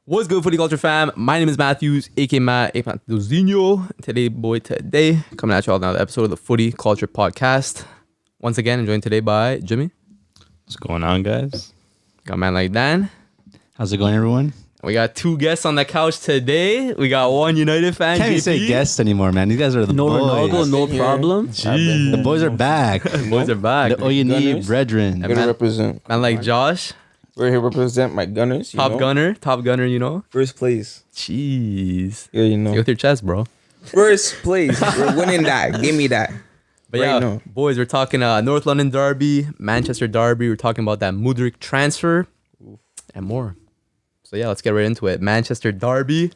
What's good, Footy Culture fam? My name is Matthews, aka Matt, aka Matthewsinho. Today, coming at you all another episode of the Footy Culture Podcast. Once again, I'm joined today by Jimmy. What's going on, guys? Got a man like Dan. How's it going, everyone? We got two guests on the couch today. We got one United fan. Can't even say guests anymore, man. These guys are the No boys. Ronaldo, no problem. Jeez. The boys are back. The boys are back. The all you need, Gunners. brethren. Gonna man- represent. Man like Josh, We're here to represent my Gunners. You top know? gunner, you know. First place. Jeez. Yeah, you Stay know. with your chest, bro. First place. We're winning that. Give me that. But Right yeah, now. boys, we're talking North London Derby, Manchester Derby. We're talking about that MUDRYK transfer and more. So yeah, let's get right into it. Manchester Derby.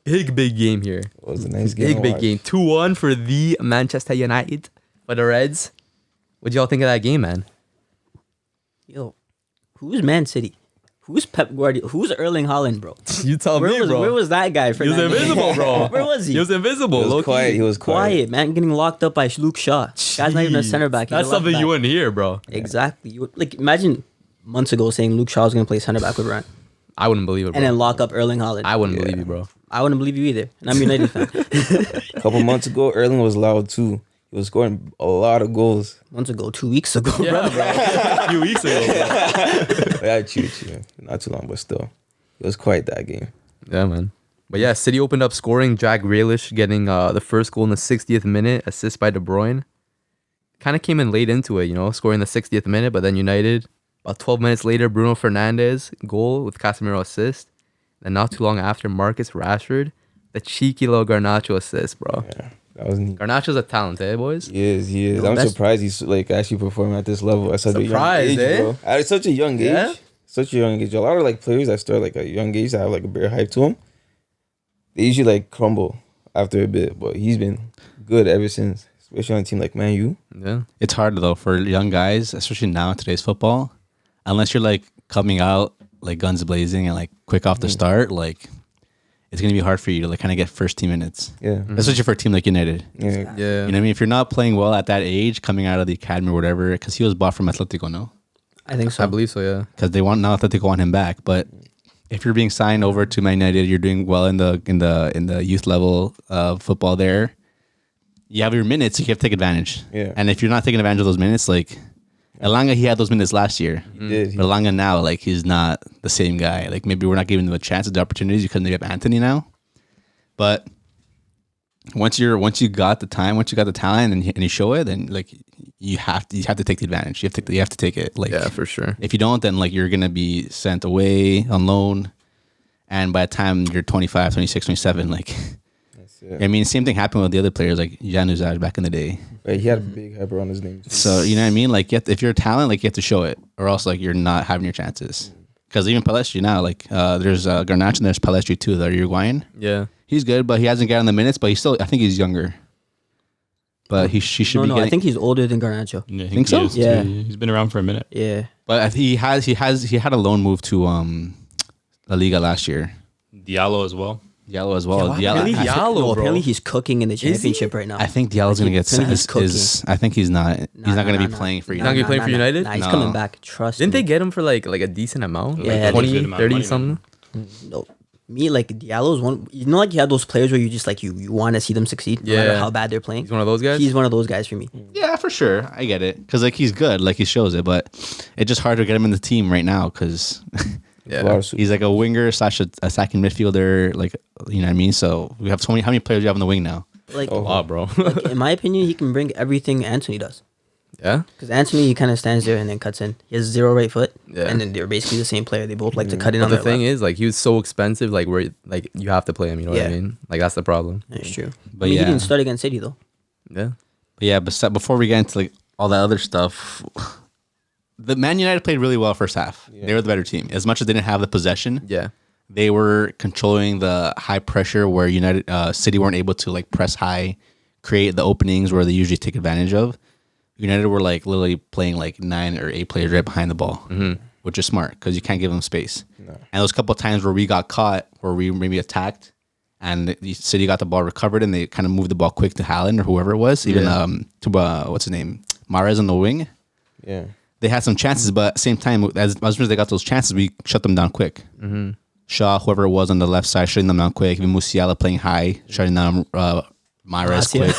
Big game here. It was a nice game. Big game. 2-1 for the Manchester United, for the Reds. What'd y'all think of that game, man? Yo, who's Man City? Who's Pep Guardiola? Who's Erling Haaland, bro? You tell me, bro. Where was that guy for He was that game? invisible, bro. Where was he? He was invisible. He was low-key. quiet. He was quiet. Quiet, man, getting locked up by Luke Shaw. Guy's not even a Jeez. center back. He's That's a left something back. you wouldn't hear, bro. Exactly. You would, like, imagine months ago saying Luke Shaw was going to play center back with Ryan I wouldn't believe it, bro. and then lock up Erling Haaland. I wouldn't believe you, bro. I wouldn't believe you either. And I'm a United fan. A couple months ago, Erling was loud too. He was scoring a lot of goals. Months ago, 2 weeks ago, Yeah, bro. bro. A few weeks ago, bro. Yeah, chew. Not too long, but still. It was quite that game. Yeah, man. But yeah, City opened up scoring. Jack Grealish getting the first goal in the 60th minute, assist by De Bruyne. Kind of came in late into it, you know, scoring the 60th minute, but then United, about 12 minutes later, Bruno Fernandes goal with Casemiro assist. And not too long after, Marcus Rashford, the cheeky little Garnacho assist, bro. Yeah, that was neat. Garnacho's a talent, eh, boys? He is. Yo, I'm that's- surprised he's like actually performing at this level at such a young Surprised, age, eh? bro. At such a young age. Yeah? Such a young age. A lot of like players that start like a young age that have like a bare hype to them, they usually like crumble after a bit. But he's been good ever since, especially on a team like Man U. Yeah. It's hard, though, for young guys, especially now in today's football. Unless you're, like, coming out, like, guns blazing and, like, quick off the start, like, it's going to be hard for you to, like, kind of get first team minutes. Yeah. Especially for a team like United. Yeah. Yeah. You know what I mean? If you're not playing well at that age, coming out of the academy or whatever, because he was bought from Atletico, no? I think so. I believe so, yeah. Because they want now Atletico want him back. But if you're being signed over to Man United, you're doing well in the youth level of football there. You have your minutes, you have to take advantage. Yeah. And if you're not taking advantage of those minutes, like Elanga, he had those minutes last year. He did. But Elanga now, like he's not the same guy. Like maybe we're not giving them a chance at the opportunities because they have Anthony now. But once you got the time, once you got the talent and you show it, then like you have to take the advantage. You have to take it. Like Yeah, for sure. if you don't, then like you're going to be sent away on loan. And by the time you're 25, 26, 27, like, That's it. I mean, same thing happened with the other players like Januzaj back in the day. Right, he had a big hype around his name. So, you know what I mean? Like, if you're a talent, like, you have to show it or else, like, you're not having your chances. Because even Palestri now, like, there's Garnacho and there's Palestri too, the Uruguayan. Yeah. He's good, but he hasn't gotten the minutes, but he's still, I think he's younger. But he should No, be no, getting. I think he's older than Garnacho. Think Yeah, I think so? he is, Yeah. too. He's been around for a minute. Yeah. But he had a loan move to La Liga last year. Diallo as well. Diallo as well. really? I, Diallo, No, bro. apparently he's cooking in the he? championship right now. I think Diallo's gonna get Apparently he's his. I think he's not. He's not gonna be playing for He's you. not gonna be playing for United? Nah, he's No. coming back. Trust Didn't me. they get him for like a decent amount? Yeah, Like 20, good amount of 30 money, something? No, me like Diallo's one. You know, like you have those players where you just like you want to see them succeed, no matter Yeah. how bad they're playing. He's one of those guys? He's one of those guys for me. Yeah, for sure. I get it because like he's good, like he shows it, but it's just hard to get him in the team right now because Yeah. he's like a winger / attacking midfielder. Like you know what I mean. So we have so many. How many players do you have on the wing now? Like, A lot, bro. like, in my opinion, he can bring everything Anthony does. Yeah? Because Anthony, he kind of stands there and then cuts in. He has 0 right foot, Yeah. and then they're basically the same player. They both like to cut in But on the their thing left. is, like, he was so expensive, like, where, like, you have to play him, you know what I Yeah. mean? Like, that's the problem. That's true. But I mean, yeah. he didn't start against City though. Yeah. But yeah, but before we get into like all that other stuff, the Man United played really well first half. They were the better team. As much as they didn't have the possession, Yeah. they were controlling the high pressure where United City weren't able to like press high, create the openings where they usually take advantage of. United were like literally playing like 9 or 8 players right behind the ball, which is smart because you can't give them space. And those couple of times where we got caught, where we maybe attacked, and the City got the ball recovered, and they kind of moved the ball quick to Haaland or whoever it was, even to what's his name, Mahrez on the wing. Yeah. They had some chances, but at the same time, as much as they got those chances, we shut them down quick. Shaw, whoever it was on the left side, shutting them down quick. Even Musiala playing high, shutting down Mahrez quick.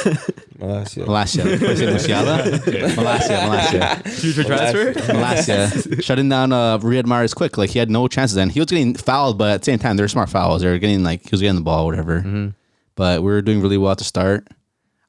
Malasia. Malasia. Did I say Musiala? Malasia. Future transfer. Malasia. Shutting down Riyad Mahrez quick. Like, he had no chances then. He was getting fouled, but at the same time, they were smart fouls. They were getting, like, he was getting the ball, whatever. But we were doing really well at the start.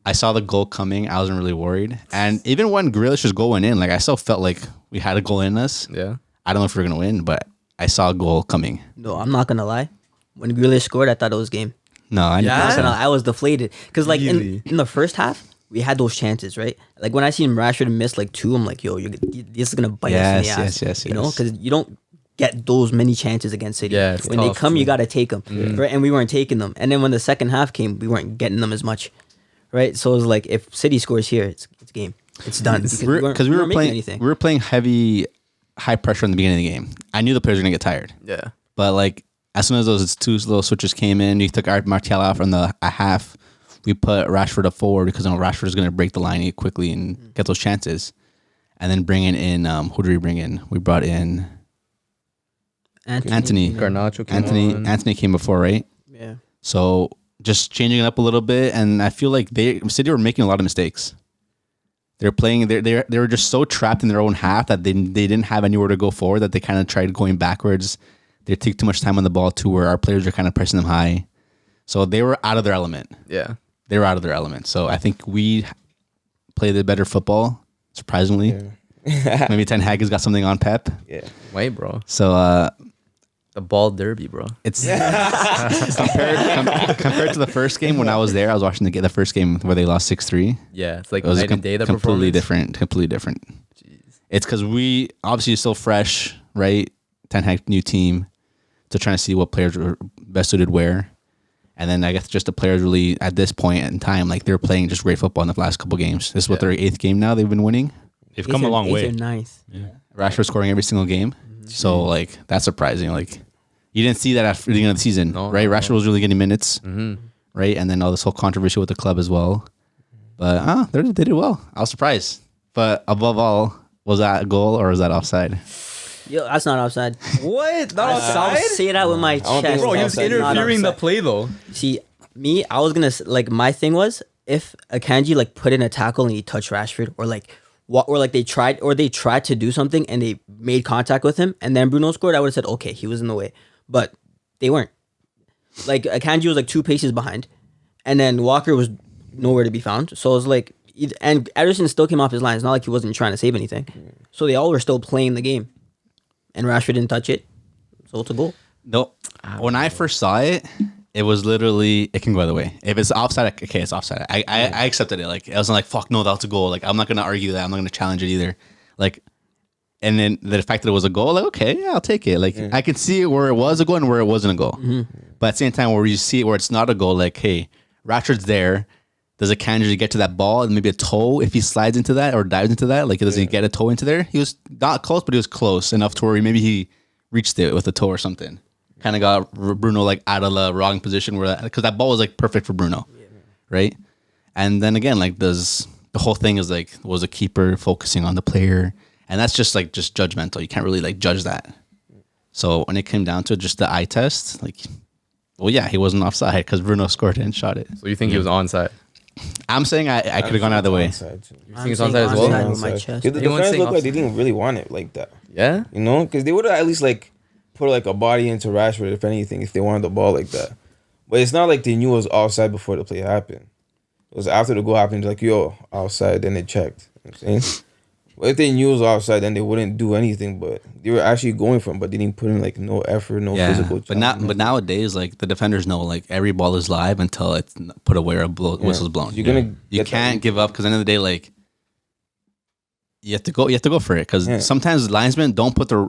I saw the goal coming. I wasn't really worried. And even when Grealish's goal went in, like, I still felt like we had a goal in us. Yeah. I don't know if we were going to win, but I saw a goal coming. No, I'm not gonna lie. When Grealish scored, I thought it was game. No, I I was deflated because like Really? in the first half we had those chances, right? Like when I seen Rashford miss like 2, I'm like, yo, this is gonna bite us in the ass. Yes. You know, because you don't get those many chances against City. Yeah, it's when they tough, come, you too. gotta take them, right? And we weren't taking them. And then when the second half came, we weren't getting them as much, right? So it was like if City scores here, it's game. It's done because we were making playing anything. we were playing heavy, high pressure in the beginning of the game. I knew the players were gonna get tired, Yeah. but like as soon as those 2 little switches came in, we took Martial out from the half. We put Rashford up forward because Rashford is gonna break the line quickly and get those chances, and then bringing in who did we bring in? We brought in Anthony. Garnacho came on. Anthony came before, right? Yeah. So just changing it up a little bit, and I feel like City were making a lot of mistakes. They're playing. They were just so trapped in their own half that they didn't have anywhere to go forward. That they kind of tried going backwards. They take too much time on the ball too, where our players are kind of pressing them high. So they were out of their element. Yeah. They were out of their element. So I think we played the better football. Surprisingly, maybe Ten Hag has got something on Pep. Yeah. Wait, bro. So The ball derby, bro. it's compared to the first game when I was there. I was watching the first game where they lost 6-3. Yeah, it's like It was night and day. The completely performance. completely different. It's because we obviously still fresh, right? Ten Hag new team, so trying to see what players were best suited where, and then I guess just the players really at this point in time, like they're playing just great football in the last couple games. This is what their 8th game now. They've been winning. They've come a long way. 8th or 9th. Rashford scoring every single game, so like that's surprising. Like you didn't see that at the beginning of the season, No, right? no, Rashford was really getting minutes, right? And then all this whole controversy with the club as well. But they did well. I was surprised. But above all, was that a goal or was that offside? Yo, that's not offside. What? Not I'll say that with my don't think chest. Bro, he was Offside, not interfering the offside. play though. See, me, I was gonna like my thing was if Akanji like put in a tackle and he touched Rashford or like they tried to do something and they made contact with him and then Bruno scored, I would have said okay, he was in the way, but they weren't. Like Akanji was like 2 paces behind, and then Walker was nowhere to be found. So it was like, and Ederson still came off his line. It's not like he wasn't trying to save anything. So they all were still playing the game, and Rashford didn't touch it, so it's a goal. No. When I first saw it, it was literally, it can go either way. If it's offside, okay, it's offside. I accepted it. Like, I wasn't like, fuck no, that's a goal. Like, I'm not going to argue that. I'm not going to challenge it either. Like, and then the fact that it was a goal, like, okay, yeah, I'll take it. Like, I can see it where it was a goal and where it wasn't a goal. But at the same time, where you see it where it's not a goal, like, hey, Rashford's there. Does a Kanji get to that ball and maybe a toe if he slides into that or dives into that? Like, does he get a toe into there? He was not close, but he was close enough to where maybe he reached it with a toe or something. Kind of got Bruno like out of the wrong position where because that ball was like perfect for Bruno, right? And then again, like the whole thing is like, was a keeper focusing on the player, and that's just judgmental. You can't really like judge that. So when it came down to just the eye test, like, well, yeah, he wasn't offside because Bruno scored it and shot it. So you think he was onside? I'm saying I could have gone either way. You think it's onside as well? Onside with my chest. The Anyone defense saying looked like they offside? didn't really want it like that. Yeah. You know, because they would have at least like put like a body into Rashford if anything, if they wanted the ball like that. But it's not like they knew it was offside before the play happened. It was after the goal happened, like, yo, offside, then they checked. You know what I'm saying? But if they knew it was offside, then they wouldn't do anything. But they were actually going for him, but they didn't put in like no effort, no physical. But nowadays, like the defenders know, like every ball is live until it's put away or whistle's blown. You're gonna You get can't that. give up because at the end of the day, like you have to go for it because sometimes linesmen don't put their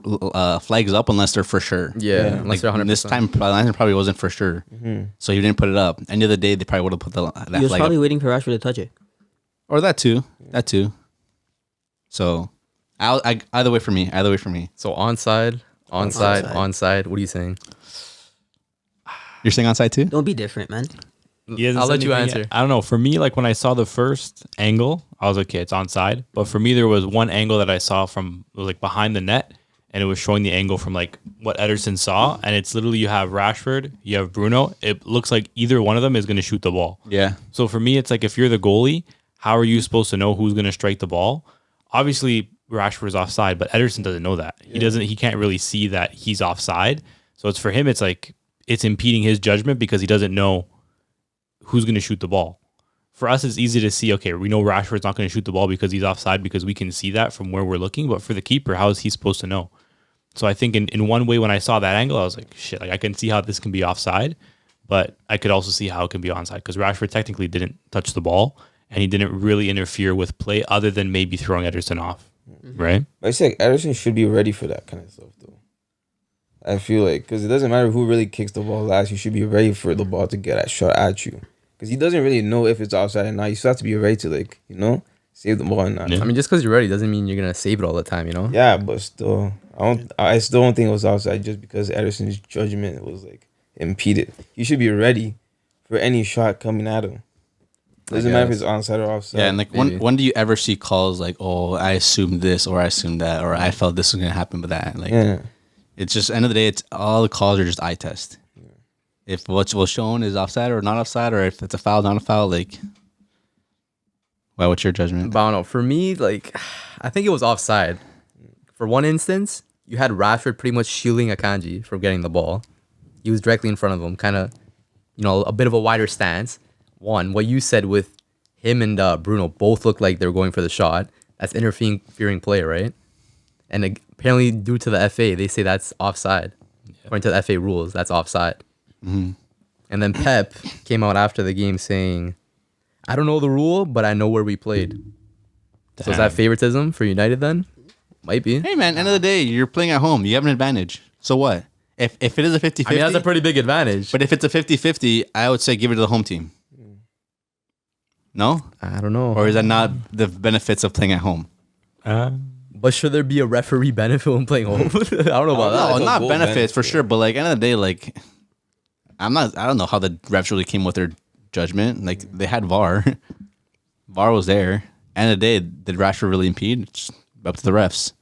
flags up unless they're for sure. Yeah. Like, Unless they're 100%. This time, linesman probably wasn't for sure, so he didn't put it up. End of the day, they probably would have put that He was flag probably up, waiting for Rashford to touch it. or that too. So, either way for me. So onside. What are you saying? You're saying onside too? Don't be different, man. He hasn't I'll said let you anything answer. yet. I don't know. For me, like when I saw the first angle, I was like, okay, it's onside. But for me, there was one angle that I saw from like behind the net, and it was showing the angle from like what Ederson saw, and it's literally you have Rashford, you have Bruno. It looks like either one of them is going to shoot the ball. Yeah. So for me, it's like if you're the goalie, how are you supposed to know who's going to strike the ball? Obviously, Rashford is offside, but Ederson doesn't know that. He can't really see that he's offside. So it's for him, it's like it's impeding his judgment because he doesn't know who's going to shoot the ball. For us, it's easy to see, okay, we know Rashford's not going to shoot the ball because he's offside because we can see that from where we're looking. But for the keeper, how is he supposed to know? So I think in one way, when I saw that angle, I was like, shit, like I can see how this can be offside, but I could also see how it can be onside because Rashford technically didn't touch the ball and he didn't really interfere with play other than maybe throwing Ederson off, right? But I say like, Ederson should be ready for that kind of stuff, though. I feel like, because it doesn't matter who really kicks the ball last, you should be ready for the ball to get a shot at you. Because he doesn't really know if it's offside or not. You still have to be ready to, like, save the ball or not. Yeah. I mean, just because you're ready doesn't mean you're gonna save it all the time, you know? Yeah, but still, I still don't think it was offside just because Ederson's judgment was like impeded. You should be ready for any shot coming at him. Doesn't matter if it's onside or offside. Yeah, and like when do you ever see calls like, oh, I assumed this or I assumed that or I felt this was gonna happen with that? Like, it's just end of the day, it's all the calls are just eye test. Yeah. If what's shown is offside or not offside, or if it's a foul, not a foul, like, well, what's your judgment? But I don't know. For me, like, I think it was offside. For one instance, you had Rashford pretty much shielding Akanji from getting the ball. He was directly in front of him, kind of, a bit of a wider stance. One, what you said with him and Bruno both look like they're going for the shot. That's interfering play, right? And apparently, due to the FA, they say that's offside. Yeah. According to the FA rules, that's offside. Mm-hmm. And then Pep came out after the game saying, I don't know the rule, but I know where we played. Damn. So is that favoritism for United then? Might be. Hey, man, end of the day, you're playing at home. You have an advantage. So what? If it is a 50-50. I mean, that's a pretty big advantage. But if it's a 50-50, I would say give it to the home team. No? I don't know. Or is that not the benefits of playing at home? But should there be a referee benefit when playing home? I don't know about that. No, not benefits for sure. But like end of the day, like I don't know how the refs really came with their judgment. Like they had VAR. VAR was there. End of the day, did Rashford really impede? It's up to the refs.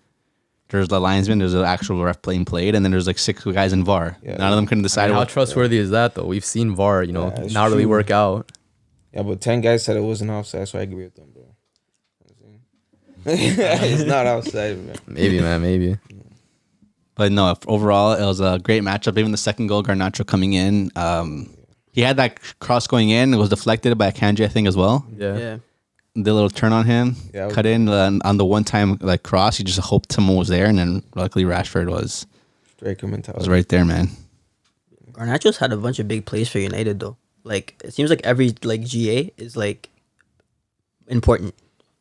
There's the linesman, there's an actual ref played, and then there's like 6 guys in VAR. Yeah, none of them couldn't decide. How trustworthy is that though? We've seen VAR, not really work out. Yeah, but 10 guys said it wasn't offside, so I agree with them, bro. It's not outside, man. Maybe, man, maybe. But no, overall, it was a great matchup. Even the second goal, Garnacho coming in. He had that cross going in. It was deflected by Akanji, I think, as well. Yeah. The little turn on him, cut in on the one-time like cross. He just hoped someone was there, and then luckily Rashford was right there, man. Garnacho's had a bunch of big plays for United, though. Like it seems like every like GA is like important.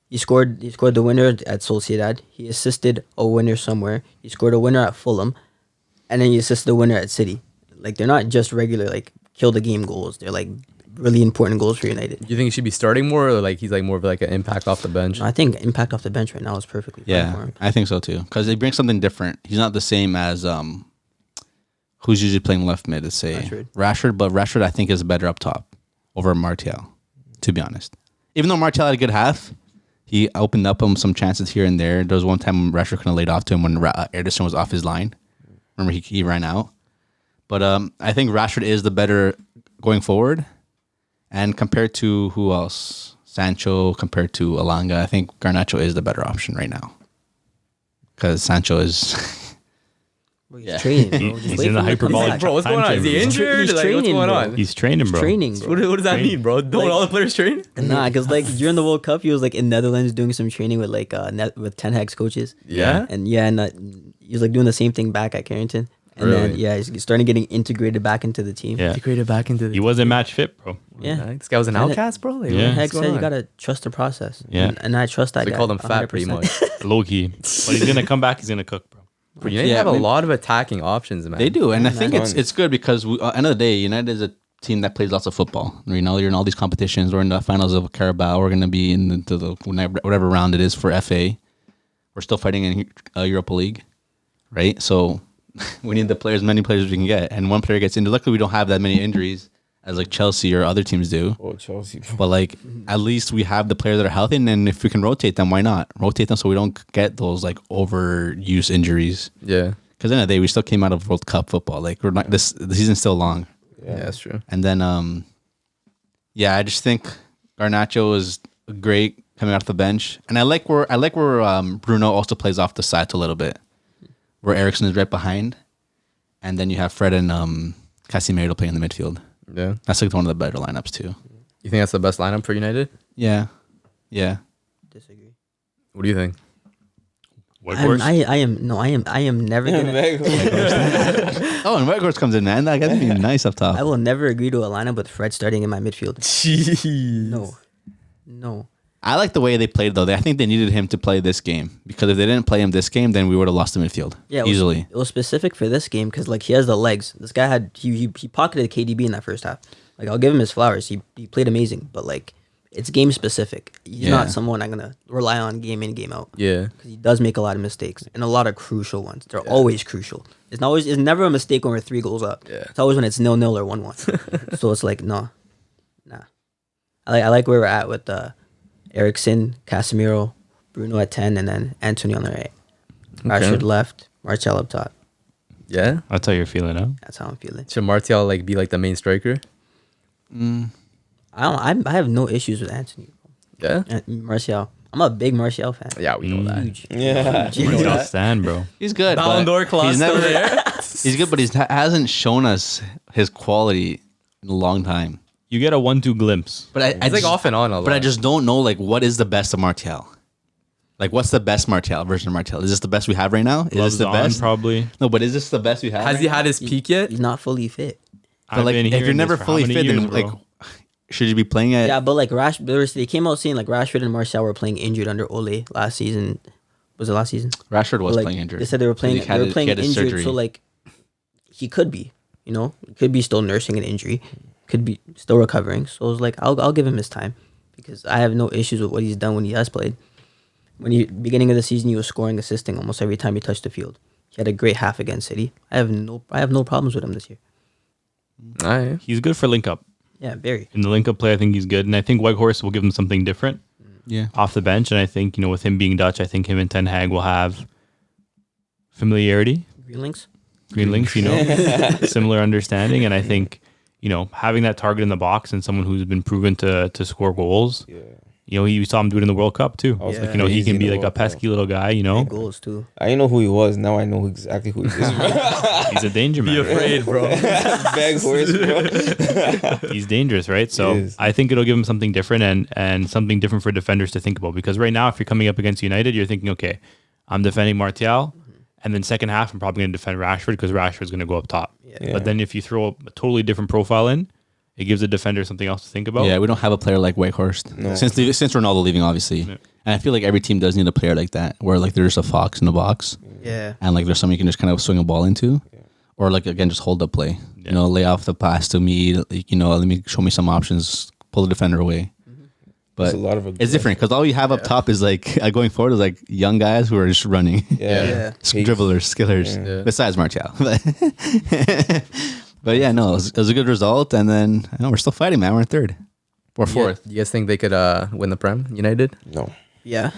He scored the winner at Sociedad. He assisted a winner somewhere. He scored a winner at Fulham, and then he assisted a winner at City. Like they're not just regular like kill the game goals. They're like really important goals for United. Do you think he should be starting more, or like he's like more of like an impact off the bench? No, I think impact off the bench right now is perfectly fine for him. I think so too, because they bring something different. He's not the same as who's usually playing left mid. Let's say Rashford, but Rashford I think is better up top over Martial. To be honest, even though Martial had a good half, he opened up him some chances here and there. There was one time when Rashford kind of laid off to him when Ederson was off his line. Remember he ran out. But I think Rashford is the better going forward. And compared to who else? Sancho, compared to Alanga, I think Garnacho is the better option right now. Because Sancho is... He's training, bro. He's in the hyperbolic. Bro, what's going on? Is he injured? He's like, training, what's going on? He's training, bro. Training, bro. What does that mean, bro? Don't all the players train? Nah, because like during the World Cup, he was like in Netherlands doing some training with like with Ten Hag's coaches. Yeah? And he was like doing the same thing back at Carrington. And then he's starting getting integrated back into the team. Yeah. Integrated back into the He wasn't match fit, bro. Yeah. This guy was an outcast, bro? Like, Yeah. Hag said you gotta trust the process. Yeah. And I trust that They guy. called him fat 100%. pretty much. Low key. But he's gonna come back, he's gonna cook, bro. But United have a lot of attacking options, man. They do, and I think it's good because end of the day, United is a team that plays lots of football. You're in all these competitions. We're in the finals of Carabao. We're going to be in the whatever round it is for FA. We're still fighting in Europa League, right? So we need many players we can get. And one player gets injured. Luckily, we don't have that many injuries as like Chelsea or other teams do. Oh, Chelsea. But like at least we have the players that are healthy, and then if we can rotate them, why not rotate them so we don't get those like overuse injuries? Yeah. Because in the day we still came out of World Cup football. Like we're not the season's still long. Yeah, that's true. And then I just think Garnacho is great coming out of the bench, and I like where Bruno also plays off the side a little bit, where Ericsson is right behind, and then you have Fred and Casemiro playing in the midfield. Yeah. That's like one of the better lineups too. You think that's the best lineup for United? Yeah. Disagree. What do you think? I am never gonna. Oh, and Whitehorse comes in, man. That guy's be nice up top. I will never agree to a lineup with Fred starting in my midfield. Jeez. No. I like the way they played though. I think they needed him to play this game because if they didn't play him this game, then we would have lost the midfield. Yeah, easily. It was specific for this game because like he has the legs. This guy had he pocketed KDB in that first half. Like I'll give him his flowers. He played amazing, but like it's game specific. He's not someone I'm gonna rely on game in game out. Yeah. Because he does make a lot of mistakes and a lot of crucial ones. They're always crucial. It's never a mistake when we're 3 goals up. Yeah. It's always when it's 0-0 or 1-1. So it's like nah. I like where we're at with Ericsson, Casemiro, Bruno at 10, and then Anthony on the right. Rashford left, Martial up top. Yeah. That's how you're feeling, huh? That's how I'm feeling. Should Martial like be like the main striker? I have no issues with Anthony. Yeah. And Martial. I'm a big Martial fan. Yeah, we know that. Huge. Yeah. Huge. Martial stand, bro. He's good. Ballon but d'Or clause he's still there. He's good, but he hasn't shown us his quality in a long time. You get a 1-2 glimpse. But I It's like just, off and on a lot. But I just don't know like what is the best of Martial. Like what's the best Martial version of Martial? Is this the best we have right now? Is Loves this the on, best? probably. No, but is this the best we have? has right he now? had his peak yet? He's not fully fit. But like, if you're never fully fit, then like, should you be playing at? Yeah, but like they came out saying like Rashford and Martial were playing injured under Ole last season. Was it last season? Rashford was Like, playing injured. They said they were playing. He had They were playing his injured. surgery. So like, he could be. He could be still nursing an injury. Could be still recovering. So I was like, I'll give him his time because I have no issues with what he's done when he has played. Beginning of the season, he was scoring, assisting almost every time he touched the field. He had a great half against City. I have no problems with him this year. All right. He's good for link up. Yeah, very. In the link up play, I think he's good. And I think Whitehorse will give him something different Yeah. off the bench. And I think, with him being Dutch, I think him and Ten Hag will have familiarity. Green links. Green links, similar understanding. And I think, having that target in the box and someone who's been proven to score goals. Yeah. You saw him do it in the World Cup too. Also Like, he crazy can in be the like a World Cup. pesky little guy, Big goals too. I didn't know who he was. Now I know exactly who he is. He's a danger man. Be afraid, bro. Bag horse, bro. He's dangerous, right? So is. I think it'll give him something different and something different for defenders to think about. Because right now, if you're coming up against United, you're thinking, okay, I'm defending Martial, and then second half, I'm probably going to defend Rashford because Rashford's going to go up top. Yeah. But then if you throw a totally different profile in, it gives the defender something else to think about. Yeah, we don't have a player like Whitehorst since Ronaldo leaving, obviously. Yeah. And I feel like every team does need a player like that, where like there's a fox in the box, Yeah. and like there's someone you can just kind of swing a ball into, or like again just hold up play. Yeah. Lay off the pass to me. Like, let me show me some options. Pull the defender away. But There's a lot of it's different because all you have up top is like going forward is like young guys who are just running, Yeah. dribblers, skillers. Yeah. Besides Martial, but yeah, no, it was a good result, and then we're still fighting, man. We're in third or fourth. You guys think they could win the Prem? United? No. Yeah.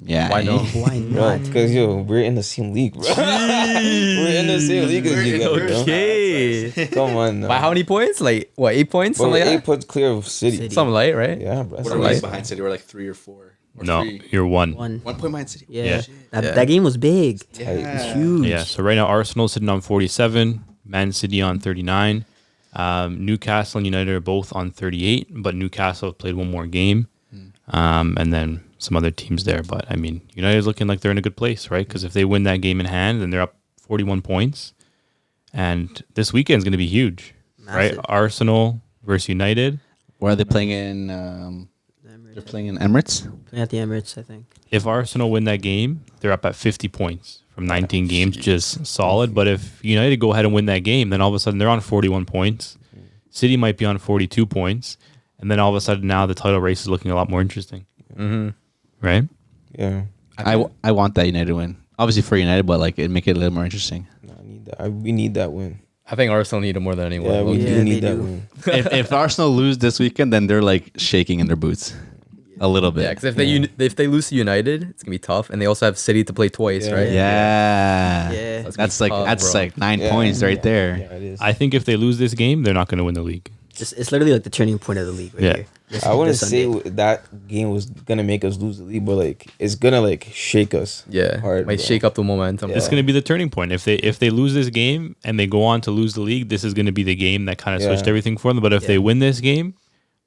Yeah, Why not? Why Bro, not? because we're in the same league, bro. We're in the same league as you guys, bro. Okay. Come on, now. By how many points? Like what? 8 points? Bro, Something we're like 8 that. points clear of City. City. Something light, right? Yeah, bro. That's What are right. we behind City? We're like 3 or 4. Or No, 3. you're one. 1 1 point behind City. Yeah. Yeah. That game was big. Tight. Huge. Yeah. So right now, Arsenal sitting on 47, Man City on 39. Newcastle and United are both on 38, but Newcastle have played one more game. And then some other teams there. But I mean, United's looking like they're in a good place, right? Because if they win that game in hand, then they're up 41 points. And this weekend's going to be huge, right? Massive. Arsenal versus United. Where are they playing in? They're playing in Emirates. Playing at the Emirates, I think. If Arsenal win that game, they're up at 50 points from 19 games, just solid. But if United go ahead and win that game, then all of a sudden they're on 41 points. City might be on 42 points. And then all of a sudden now the title race is looking a lot more interesting. Mm-hmm. Right? Yeah. I want that United win. Obviously for United, but like it make it a little more interesting. No, I need that. We need that win. I think Arsenal need it more than anyone. Yeah, we Low-key. Yeah, do need they that do. win. if Arsenal lose this weekend, then they're like shaking in their boots a little bit. Yeah, because if they lose to United, it's gonna be tough, and they also have City to play twice, Yeah. right? Yeah. Yeah. That's gonna like be tough, bro. 9 Yeah. points right Yeah, there. it is. I think if they lose this game, they're not going to win the league. It's literally like the turning point of the league right Yeah. here. This- I wouldn't this say Sunday. that game was gonna make us lose the league, but like it's gonna like shake us. Yeah, Hard, might bro. shake up the momentum. Yeah. It's going to be the turning point. If they lose this game and they go on to lose the league, this is going to be the game that kind of switched Yeah. everything for them. But if they Yeah. win this game,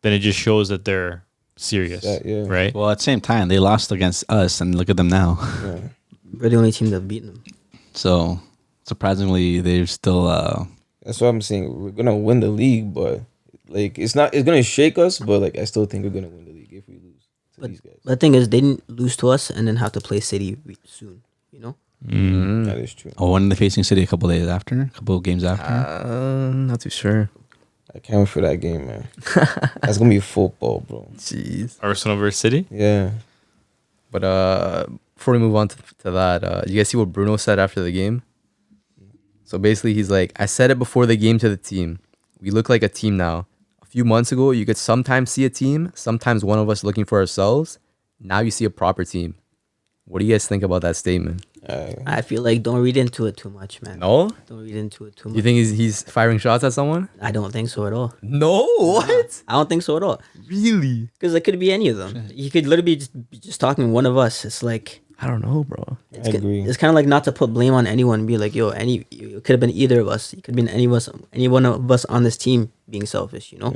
then it just shows that they're serious, Yeah. right? Well, at the same time, they lost against us, and look at them now. Yeah. We're the only team that beat them. So surprisingly, they're still. That's what I'm saying. We're gonna win the league, but like it's gonna shake us, but like I still think we're gonna win the league if we lose to But these guys. the thing is, they didn't lose to us and then have to play City soon. You know, Mm. That is true. Oh, when they're facing City a couple days after, a couple games after. Not too sure. I can't wait for that game, man. That's gonna be football, bro. Jeez. Arsenal versus City. Yeah. But before we move on to that, you guys see what Bruno said after the game? So basically, he's like, I said it before the game to the team. We look like a team now. A few months ago, you could sometimes see a team, sometimes one of us looking for ourselves. Now you see a proper team. What do you guys think about that statement? I feel like don't read into it too much, man. No? Don't read into it too much. You think he's firing shots at someone? I don't think so at all. No, what? I don't think so at all. Really? Because it could be any of them. You could literally be just talking one of us. It's like I don't know, bro. it's, I agree. It's kind of like not to put blame on anyone and be like, yo, it could have been either of us. It could have been any one of us on this team being selfish. You know,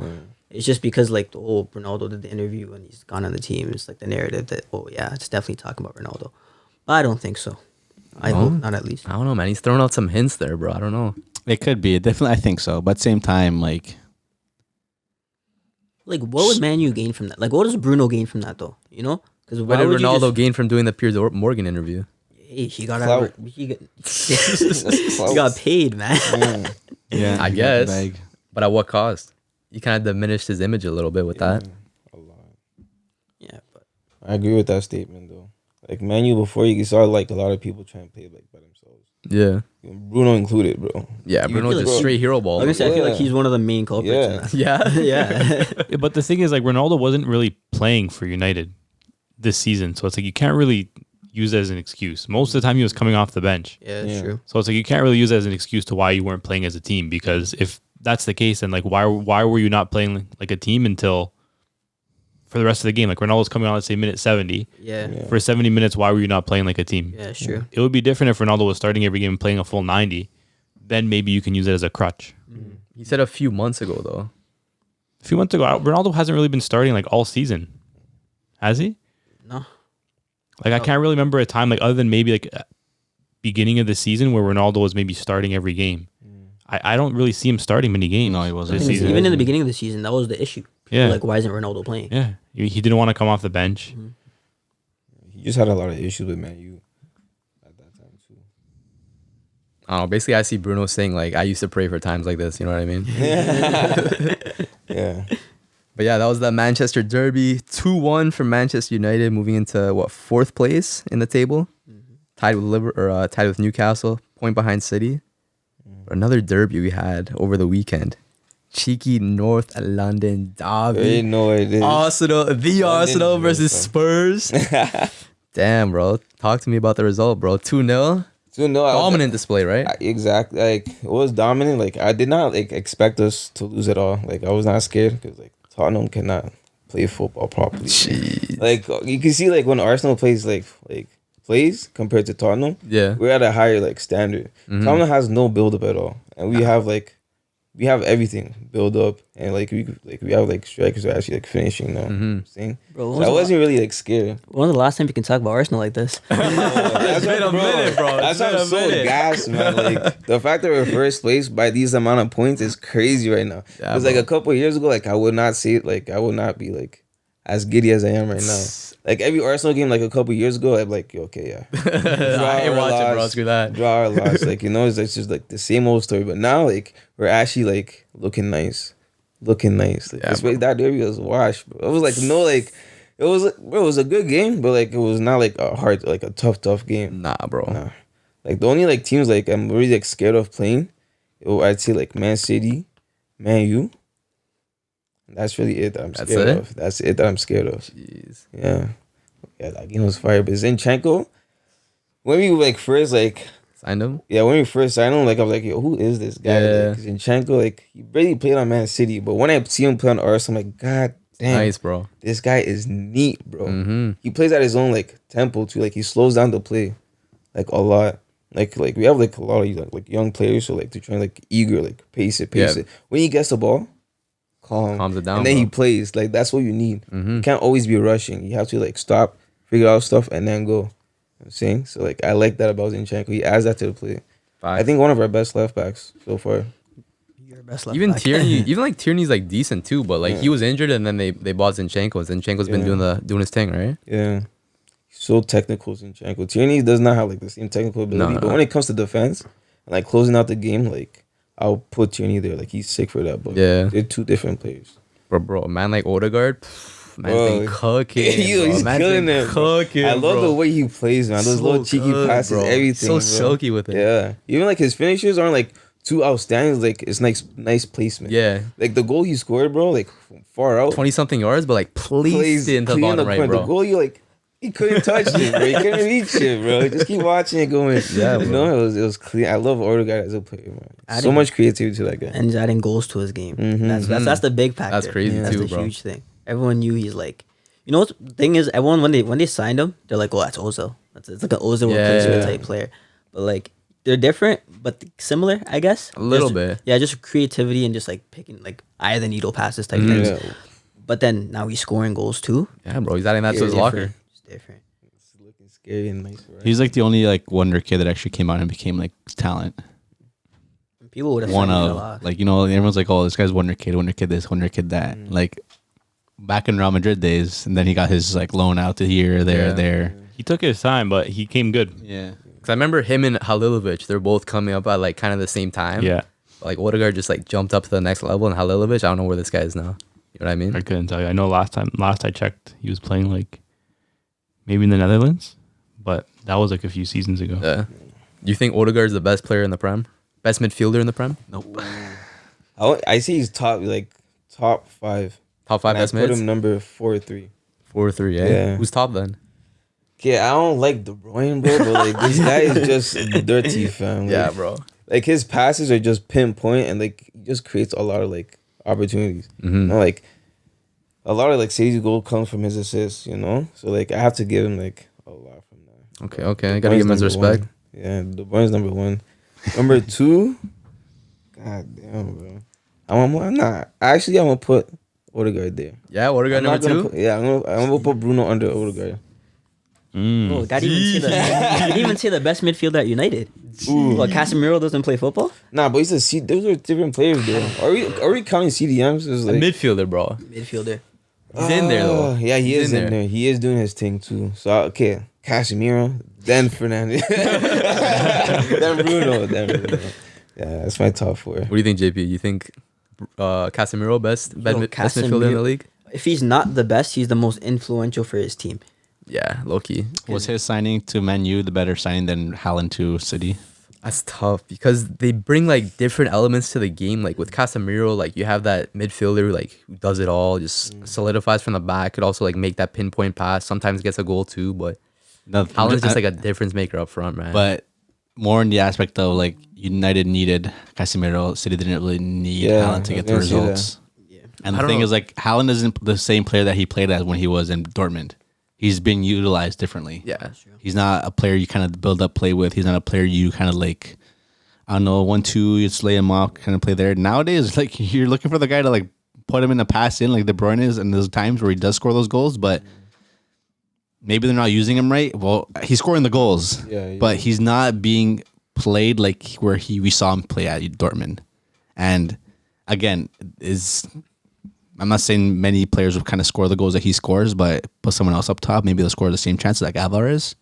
it's just because like Ronaldo did the interview and he's gone on the team. It's like the narrative that it's definitely talking about Ronaldo. But I don't think so. I hope not, at least. I don't know, man. He's throwing out some hints there, bro. I don't know. It could be. Definitely, I think so. But at the same time, like, Like, what would Man U gain from that? Like, what does Bruno gain from that, though? You know? Because What did Ronaldo gain from doing the Piers Morgan interview? He got Clout. he got paid, man. yeah, I he got the guess. bag. But at what cost? You kind of diminished his image a little bit with that. A lot. Yeah, but I agree with that statement though. Like Manu before you saw like a lot of people trying to play like by themselves. Yeah. Bruno included, bro. Yeah, You Bruno feel just like- straight hero I ball. was gonna say, I feel like Yeah. he's one of the main culprits. Yeah. In that. Yeah. Yeah. Yeah, but the thing is, like, Ronaldo wasn't really playing for United this season, so it's like you can't really use it as an excuse. Most of the time, he was coming off the bench, Yeah, it's Yeah. true. so it's like you can't really use it as an excuse to why you weren't playing as a team. Because if that's the case, then like why were you not playing like a team until for the rest of the game? Like Ronaldo's coming on, let's say minute 70. Yeah. Yeah. For 70 minutes, why were you not playing like a team? Yeah, it's true. It would be different if Ronaldo was starting every game and playing a full 90. Then maybe you can use it as a crutch. He said a few months ago, though. A few months ago, Ronaldo hasn't really been starting like all season, has he? No. Like I can't really remember a time like other than maybe like beginning of the season where Ronaldo was maybe starting every game. I don't really see him starting many games. No, he wasn't. this Even season. in the beginning of the season, that was the issue. Yeah. Like, why isn't Ronaldo playing? Yeah, he didn't want to come off the bench. He just had a lot of issues with Man U at that time too. I don't know. Basically, I see Bruno saying, like, I used to pray for times like this. You know what I mean? Yeah. But yeah, that was the Manchester Derby. 2-1 for Manchester United, moving into, what, 4th place in the table? Tied with tied with Newcastle, point behind City. Another derby we had over the weekend. Cheeky North London They Derby. know what it is. Arsenal, the Arsenal London, versus bro. Spurs. Damn, bro. Talk to me about the result, bro. 2-0. So no, Dominant display, right? Exactly. Like it was dominant. Like I did not like expect us to lose at all. Like I was not scared because like Tottenham cannot play football properly. Jeez. Like you can see like when Arsenal plays plays compared to Tottenham, Yeah. we're at a higher like standard. Tottenham has no build up at all, and we have everything build up, and like we have like strikers who are actually like finishing now. Saying Bro, so I wasn't really like scared. when was the last time you can talk about Arsenal like this? That's been a minute, bro. That's It's why been I'm a so minute. gassed, man. Like the fact that we're first place by these amount of points is crazy right now. Yeah, Because like bro. a couple of years ago, like I would not say it. Like I would not be like as giddy as I am right now. Like every Arsenal game, like a couple of years ago, I'm like, okay, yeah. I ain't or watching, bro. loss, Screw that. Draw or loss, like it's just like the same old story. But now, like we're actually like looking nice. Like, Yeah, this way that derby was washed, bro. It was like no, like it was a good game, but like it was not like a hard, like a tough game. Nah, bro. Nah. Like the only like teams like I'm really like scared of playing I'd say like Man City, Man U. That's really it that I'm That's scared it? of. That's it that I'm scared of. Jeez. Yeah. Yeah, that game was fire. But Zinchenko, when we like first like Signed him. when we first signed him, like I was like, yo, who is this guy? Yeah. Like Zinchenko, like he barely played on Man City, but when I see him play on Arsenal, I'm like, God damn, Nice, bro. this guy is neat, bro. Mm-hmm. He plays at his own like tempo too. Like he slows down the play, like a lot. Like we have like a lot of like young players, so like to try like eager, like pace it. When he gets the ball, Calms it down, and then he bro. plays. Like that's what you need. Mm-hmm. You can't always be rushing. You have to like stop, figure out stuff, and then go. You know what I'm saying, so like I like that about Zinchenko. He adds that to the play. I think one of our best left backs so far. Your best left Even back. Tierney, even like Tierney's like decent too, but like he was injured and then they bought Zinchenko. Zinchenko's been doing his thing, right? Yeah, he's so technical, Zinchenko. Tierney does not have like the same technical ability, No. but when it comes to defense and like closing out the game, like I'll put Tierney there. Like he's sick for that. But Yeah. they're two different players. Bro, a man like Odegaard, man's been cooking. He's Man's killing been it. Bro. Cooking, I love bro. the way he plays, man. Those So little cheeky good, passes, bro. everything. So bro. silky with it. Yeah, even like his finishes aren't like too outstanding. Like it's nice placement. Yeah. Like the goal he scored, bro. Like from far out, 20-something yards, but like placed it into the clean bottom right, corner. bro. The goal, you like. He couldn't touch it, bro. He couldn't reach it, bro. Just keep watching it going. Yeah, you bro. know, it was clean. I love Odegaard as a player, man. So Adding- much creativity to that guy. and he's adding goals to his game. Mhm. That's the big factor. That's crazy That's too, the bro. huge thing. Everyone knew he's like, you know what the thing is? Everyone when they signed him, they're like, oh, that's Ozil. It's like an Ozil replacement Yeah. type player. But like they're different, but similar, I guess. A little Just- bit. Yeah, just creativity and just like picking like eye of the needle passes type things. Yeah. But then now he's scoring goals too. Yeah, bro. He's adding that to It's his different. locker. It's different. It's looking scary and nice, right? He's like the only like wonder kid that actually came out and became like talent. People would have One signed him a of lot. like everyone's like, oh, this guy's wonder kid this, wonder kid that. Like back in Real Madrid days, and then he got his like loan out to here, there, Yeah. there. He took his time, but he came good. Yeah. Because I remember him and Halilovic, they're both coming up at like kind of the same time. Yeah, Like Odegaard just like jumped up to the next level, and Halilovic, I don't know where this guy is now. You know what I mean? I couldn't tell you. I know last I checked, he was playing like maybe in the Netherlands, but that was like a few seasons ago. Yeah. Do you think Odegaard's the best player in the Prem? Best midfielder in the Prem? Nope. I see he's top 5. Top 5 And I best put mids? him number 4 or 3. 4 or 3, yeah? Yeah. Who's top then? Yeah, I don't like De Bruyne, bro, but like this guy is just dirty, fam. Like, Yeah, bro. Like his passes are just pinpoint and like he just creates a lot of like opportunities. Mm-hmm. You know, like a lot of like Sadie's goal comes from his assists, you know? So like I have to give him like a lot from that. Okay. I gotta give him his Bruyne's respect. number 1. Yeah, De Bruyne's number 1. Number 2, god damn, bro. I'm not. Actually, I'm gonna put Odegaard there. Yeah, Odegaard I'm not number gonna 2? I'm gonna put Bruno under Odegaard. Oh, God, you didn't even say the best midfielder at United. What, Casemiro doesn't play football? Nah, but he's those are different players, bro. Are we counting CDMs as A like midfielder, bro. Midfielder. He's in there though. Yeah, he He's is in there. He is doing his thing too. So okay, Casemiro, then Fernandez, then Bruno. Yeah, that's my top 4. What do you think, JP? You think Casemiro best best midfielder in the Casemiro- league? If he's not the best, he's the most influential for his team. Yeah, low key. Was his signing to Man U the better signing than Haaland to City? That's tough because they bring like different elements to the game. Like with Casemiro, like you have that midfielder like who does it all, just solidifies from the back. Could also like make that pinpoint pass. Sometimes gets a goal too, but No, Haaland's just like a difference maker up front, man. but more in the aspect of like United needed Casemiro, City didn't really need Yeah, Haaland to I get the was gonna say that. results. Yeah. And I the don't thing know. is like Haaland isn't the same player that he played as when he was in Dortmund. He's been utilized differently. yeah, He's not a player you kind of build up play with. He's not a player you kind of like, I don't know, 1-2, you just lay him off, kind of play there. Nowadays, like you're looking for the guy to like put him in a pass in like De Bruyne is, and there's times where he does score those goals, but maybe they're not using him right. Well, he's scoring the goals, Yeah, but he's not being played like where we saw him play at Dortmund. And again, I'm not saying many players will kind of score the goals that he scores, but put someone else up top, maybe they'll score the same chances like Alvarez.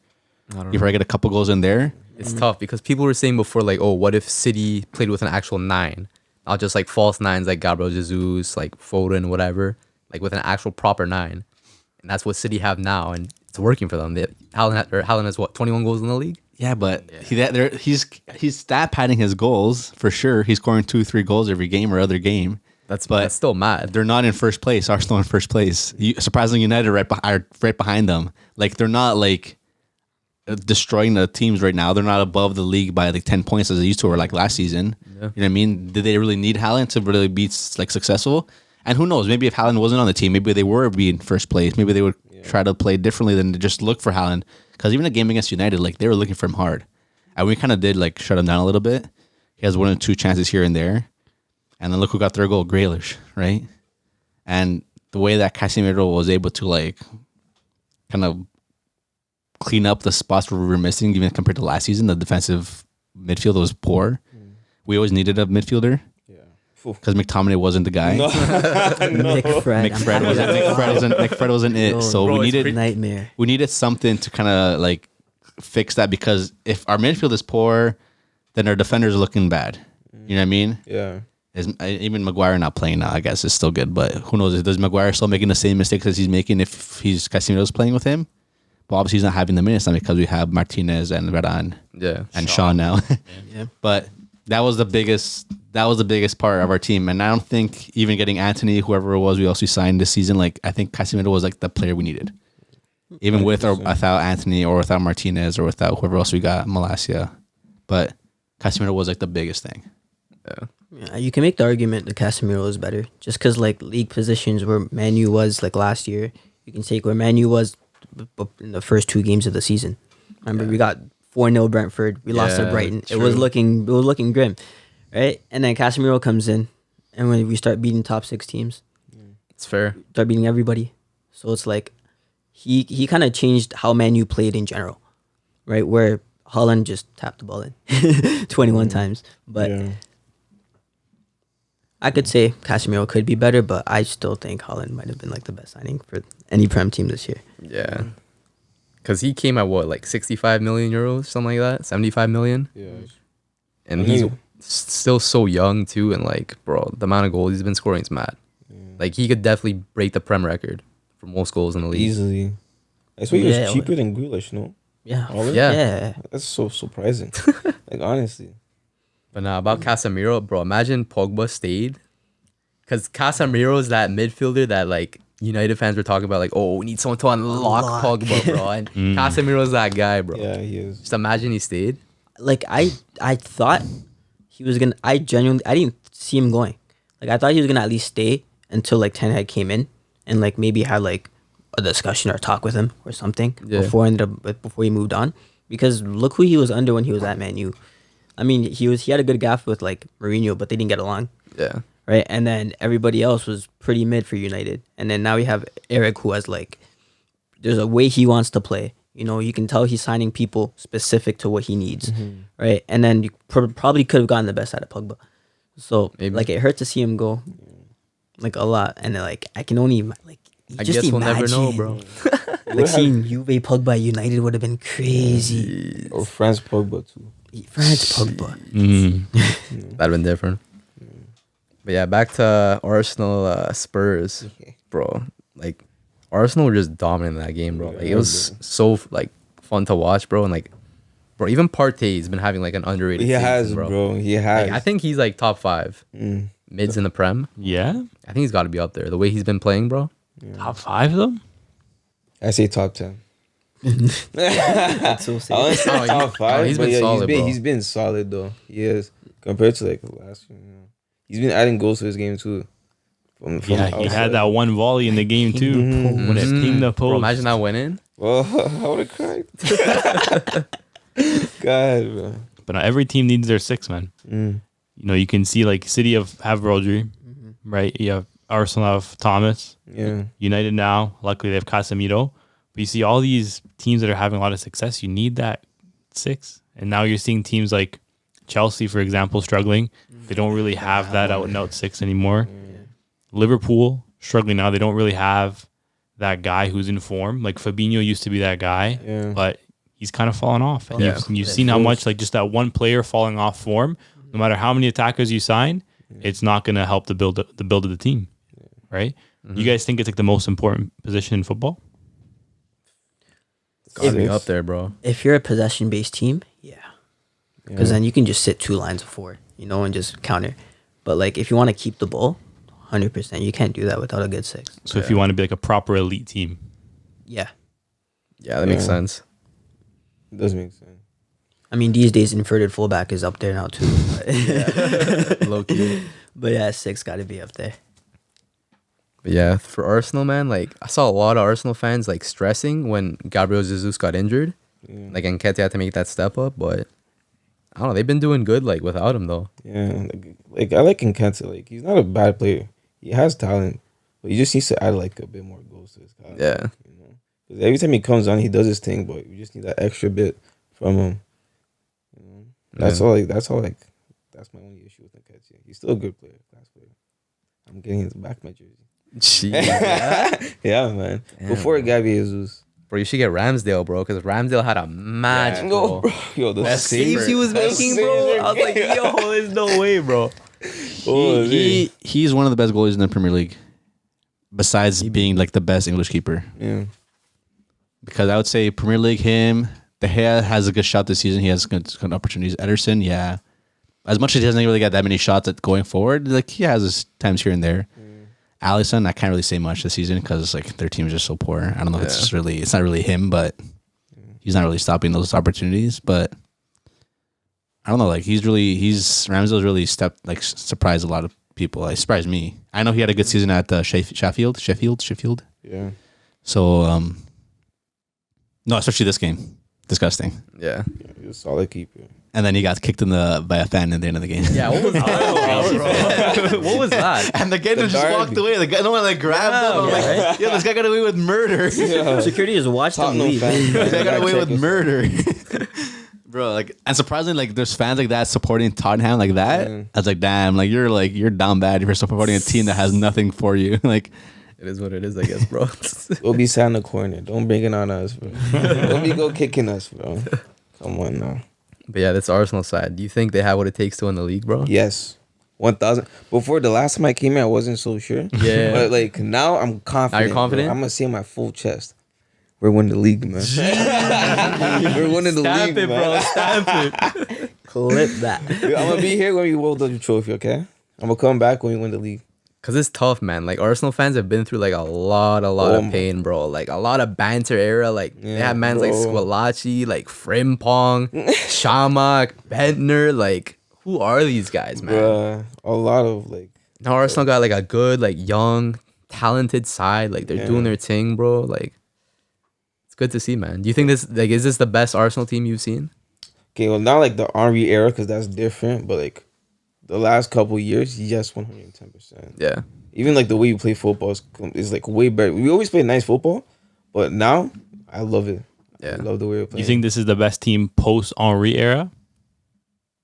I don't You know. probably get a couple goals in there. It's tough because people were saying before like, oh, what if City played with an actual 9? Not just like false 9s like Gabriel Jesus, like Foden, whatever, like with an actual proper 9. And that's what City have now. And it's it's working for them. Haaland has what 21 goals in the league. Yeah, but he's stat padding his goals for sure. He's scoring 2-3 goals every game or other game. That's But still mad. They're not in first place. Arsenal in first place. Surprisingly, United are right behind them. Like they're not like destroying the teams right now. They're not above the league by like 10 points as they used to, or like last season. Yeah. You know what I mean? Did they really need Haaland to really be like successful? And who knows? Maybe if Haaland wasn't on the team, maybe they were be in first place. Maybe they would try to play differently than to just look for Haaland. Because even the game against United, like they were looking for him hard, and we kind of did like shut him down a little bit. He has 1 or 2 chances here and there, and then look who got their goal, Grealish, right? And the way that Casemiro was able to like kind of clean up the spots where we were missing, even compared to last season, the defensive midfield was poor. We always needed a midfielder. Because McTominay wasn't the guy. No. Nick Fred. Nick Fred wasn't it. No, so bro, we needed nightmare. we needed something to kind of like fix that, because if our midfield is poor, then our defenders are looking bad. You know what I mean? Yeah. Even Maguire not playing now, I guess, is still good. But who knows? Does Maguire still making the same mistakes as he's making if Casemiro's playing with him? But obviously he's not having the minutes now because we have Martinez and Varane and Shaw now. Yeah. But that was the biggest part of our team. And I don't think even getting Anthony, whoever it was we also signed this season, like I think Casemiro was like the player we needed. Even with or without Anthony, or without Martinez, or without whoever else we got, Malacia. But Casemiro was like the biggest thing. Yeah, you can make the argument that Casemiro is better just because like league positions where Man U was like last year. You can take where Man U was in the first 2 games of the season. Remember, we got 4-0 Brentford. We lost to Brighton. It was looking grim, right? And then Casemiro comes in, and when we start beating top 6 teams, It's fair. start beating everybody. So it's like he kind of changed how Man U played in general, right? Where Haaland just tapped the ball in 21 times, but. Yeah. I could say Casemiro could be better, but I still think Haaland might have been like the best signing for any Prem team this year. Yeah. Because he came at what, like 65 million euros, something like that? 75 million? Yeah. And he's still so young, too. And, like, bro, the amount of goals he's been scoring is mad. Like, he could definitely break the Prem record for most goals in the league. Easily. I swear he was cheaper than Grealish, no? Yeah. Haaland? Yeah. That's so surprising. Like, honestly. But nah, about Casemiro, bro, imagine Pogba stayed. Because Casemiro is that midfielder that, like, United fans were talking about, like, oh, we need someone to unlock Pogba, bro. And Casemiro's that guy, bro. Yeah, he is. Just imagine he stayed. Like I thought he was gonna. I didn't see him going. Like I thought he was gonna at least stay until like Ten Hag came in and like maybe had like a discussion or talk with him or something before he moved on. Because look who he was under when he was at Man U. I mean, he had a good gaff with like Mourinho, but they didn't get along. Yeah. Right, and then everybody else was pretty mid for United, and then now we have Eric, who has like, there's a way he wants to play. You know, you can tell he's signing people specific to what he needs, right? And then you probably could have gotten the best out of Pogba. So like, it hurt to see him go, like a lot, and then, like I can only like. I guess we'll never know, bro. Like seeing Juve Pogba at United would have been crazy. Or France Pogba too. France Pogba. That'd have been different. But yeah, back to Arsenal Spurs, bro. Like Arsenal were just dominant in that game, bro. Like it was so like fun to watch, bro. And like, bro, even Partey's been having like an underrated. He season, has, bro. He has. Like, I think he's like top 5 mids in the Prem. Yeah. I think he's got to be up there. The way he's been playing, bro. Top 5 of them? I say top 10. That's so safe. I want to say top 5. he's but been yeah, solid, bro. He's been solid though. He is compared to like last year. He's been adding goals to his game too. From He outside. had that one volley in the game too when it pinged the post. Bro, imagine that winning. Well, I would have cried. God, bro. But every team needs their 6, man. You know, you can see like City have Rodri, right? You have Arsenal have Thomas. Yeah. United now, luckily they have Casemiro. But you see all these teams that are having a lot of success, you need that 6. And now you're seeing teams like Chelsea, for example, struggling. They don't really have that out and out 6 anymore. Liverpool struggling now. They don't really have that guy who's in form. Like Fabinho used to be that guy, but he's kind of fallen off. And you've seen how much like just that one player falling off form. No matter how many attackers you sign, it's not going to help the build of the team, right? You guys think it's like the most important position in football? Gotta be If- up there, bro. If you're a possession based team, yeah, because then you can just sit 2 lines of 4, and just counter. But like if you want to keep the ball, 100%, you can't do that without a good 6. So if you want to be like a proper elite team, Yeah, Yeah, that makes Yeah. sense. It does make sense. I mean these days inverted fullback is up there now too. But, Low key. but yeah, 6 got to be up there. But yeah, for Arsenal, man, like I saw a lot of Arsenal fans like stressing when Gabriel Jesus got injured. Yeah. Like Nketiah had to make that step up, but I don't know. They've been doing good like without him though. Yeah, like I like Nketiah. Like he's not a bad player. He has talent, but he just needs to add like a bit more goals to his talent. Yeah. 'Cause every time he comes on, he does his thing, but you just need that extra bit from him. That's Yeah. all. That's all. Like that's my only issue with Nketiah. He's still a good player, class player. I'm getting his back my jersey. Jeez, yeah. Yeah, man. Damn, Before bro. Gabby Jesus. Bro, you should get Ramsdale, bro, because Ramsdale had a match, No, bro. bro. Yo, the The saves he was the making, bro. I was like, yo, there's no way, bro. Oh, He's one of the best goalies in the Premier League, besides being like the best English keeper. yeah. Because I would say Premier League, him, De Gea has a good shot this season. He has good opportunities. Ederson, yeah. As much as he doesn't really get that many shots at going forward, like he has his times here and there. Alisson, I can't really say much this season because like their team is just so poor. I don't know. It's not really him, but he's not really stopping those opportunities. But I don't know. Like Ramsdale's really surprised a lot of people. Like surprised me. I know he had a good season at Sheffield. Yeah. So no, especially this game, disgusting. Yeah. He's a solid keeper. And then he got kicked by a fan at the end of the game. Yeah, what was that, bro? What was that? And the guy just Derby. walked away. The guy, no one like grabbed him. I'm like, yo, this guy got away with murder. Yeah. Security just watched them Tottenham leave. fan. This guy got away with Check murder. Bro, like, and surprisingly, like, there's fans like that supporting Tottenham like that. Yeah. I was like, damn, you're down bad if you're supporting a team that has nothing for you. Like, It is what it is, I guess, bro. We'll be sat in the corner. Don't bring it on us, bro. Don't be go kicking us, bro. Come on now. But yeah, that's Arsenal side. Do you think they have what it takes to win the league, bro? Yes. 1,000. Before the last time I came here, I wasn't so sure. Yeah. But like now I'm confident. Now you're confident? Bro. I'm gonna say my full chest. We're winning the league, man. We're winning the league, man. Stamp it. Clip that. I'm gonna be here when we hold the trophy, okay? I'm gonna come back when we win the league. Cause it's tough, man. Like Arsenal fans have been through like a lot Oh of my- pain, bro. Like a lot of banter era. Like they Yeah, had mans like bro. Squillaci, like Frimpong, Shamak, Bentner. Like who are these guys, man? Bruh, a lot of like Now Arsenal got like a good, like young, talented side. Like they're Yeah. doing their thing, bro. Like it's good to see, man. Do you think this like is this the best Arsenal team you've seen? okay, well not like the Henry era because that's different, but like the last couple years, yes, 110%. Yeah. Even like the way you play football is like way better. We always play nice football, but now I love it. Yeah. I love the way we're playing. you think this is the best team post Henri era?